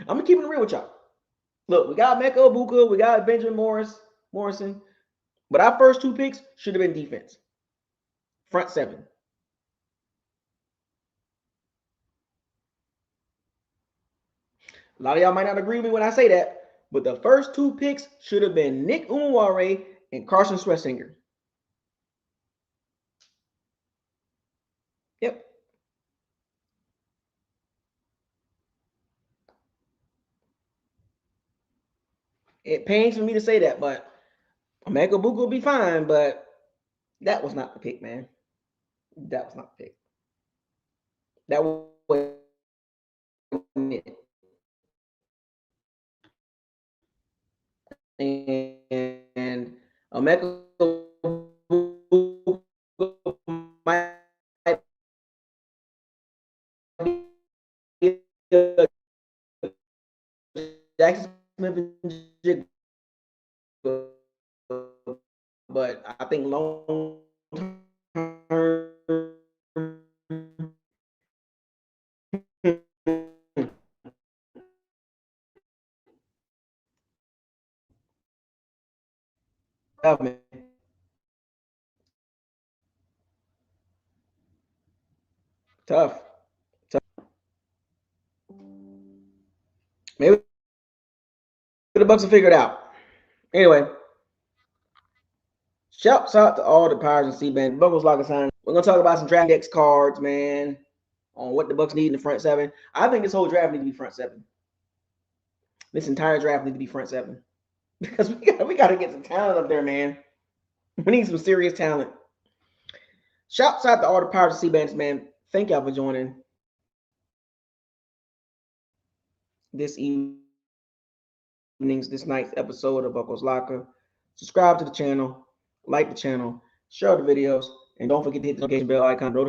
[SPEAKER 1] I'm going to keep it real with y'all. Look, we got Emeka Obuka, we got Benjamin Morrison. But our first two picks should have been defense. Front seven. A lot of y'all might not agree with me when I say that, but the first two picks should have been Nick Umuware and Carson Schwetzinger. Yep. It pains for me to say that, but Emeka Buka will be fine, but that was not the pick, man. That was not the pick. That wasn't it. And Emeka Buka might be a Jackson Smith and Jigga, but I think long term, tough, man. Tough. Maybe the Bucs will figure it out. Anyway, shouts out to all the Pirates and C-Band. Buckles like a sign. We're gonna talk about some draft index cards, man, on what the Bucs need in the front seven. I think this whole draft needs to be front seven. This entire draft needs to be front seven because we got to get some talent up there, man. We need some serious talent. Shouts out to all the Pirates and C-Bands, man. Thank y'all for joining this this night's episode of Buckles Locker. Subscribe to the channel, like the channel, share the videos, and don't forget to hit the notification bell icon to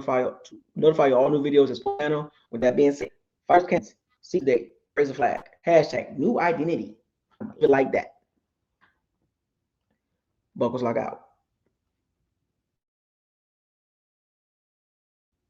[SPEAKER 1] notify you all new videos as channel. With that being said, Fires Kansas, see today, raise a flag, hashtag new identity. Feel like that. Buckles Lock out.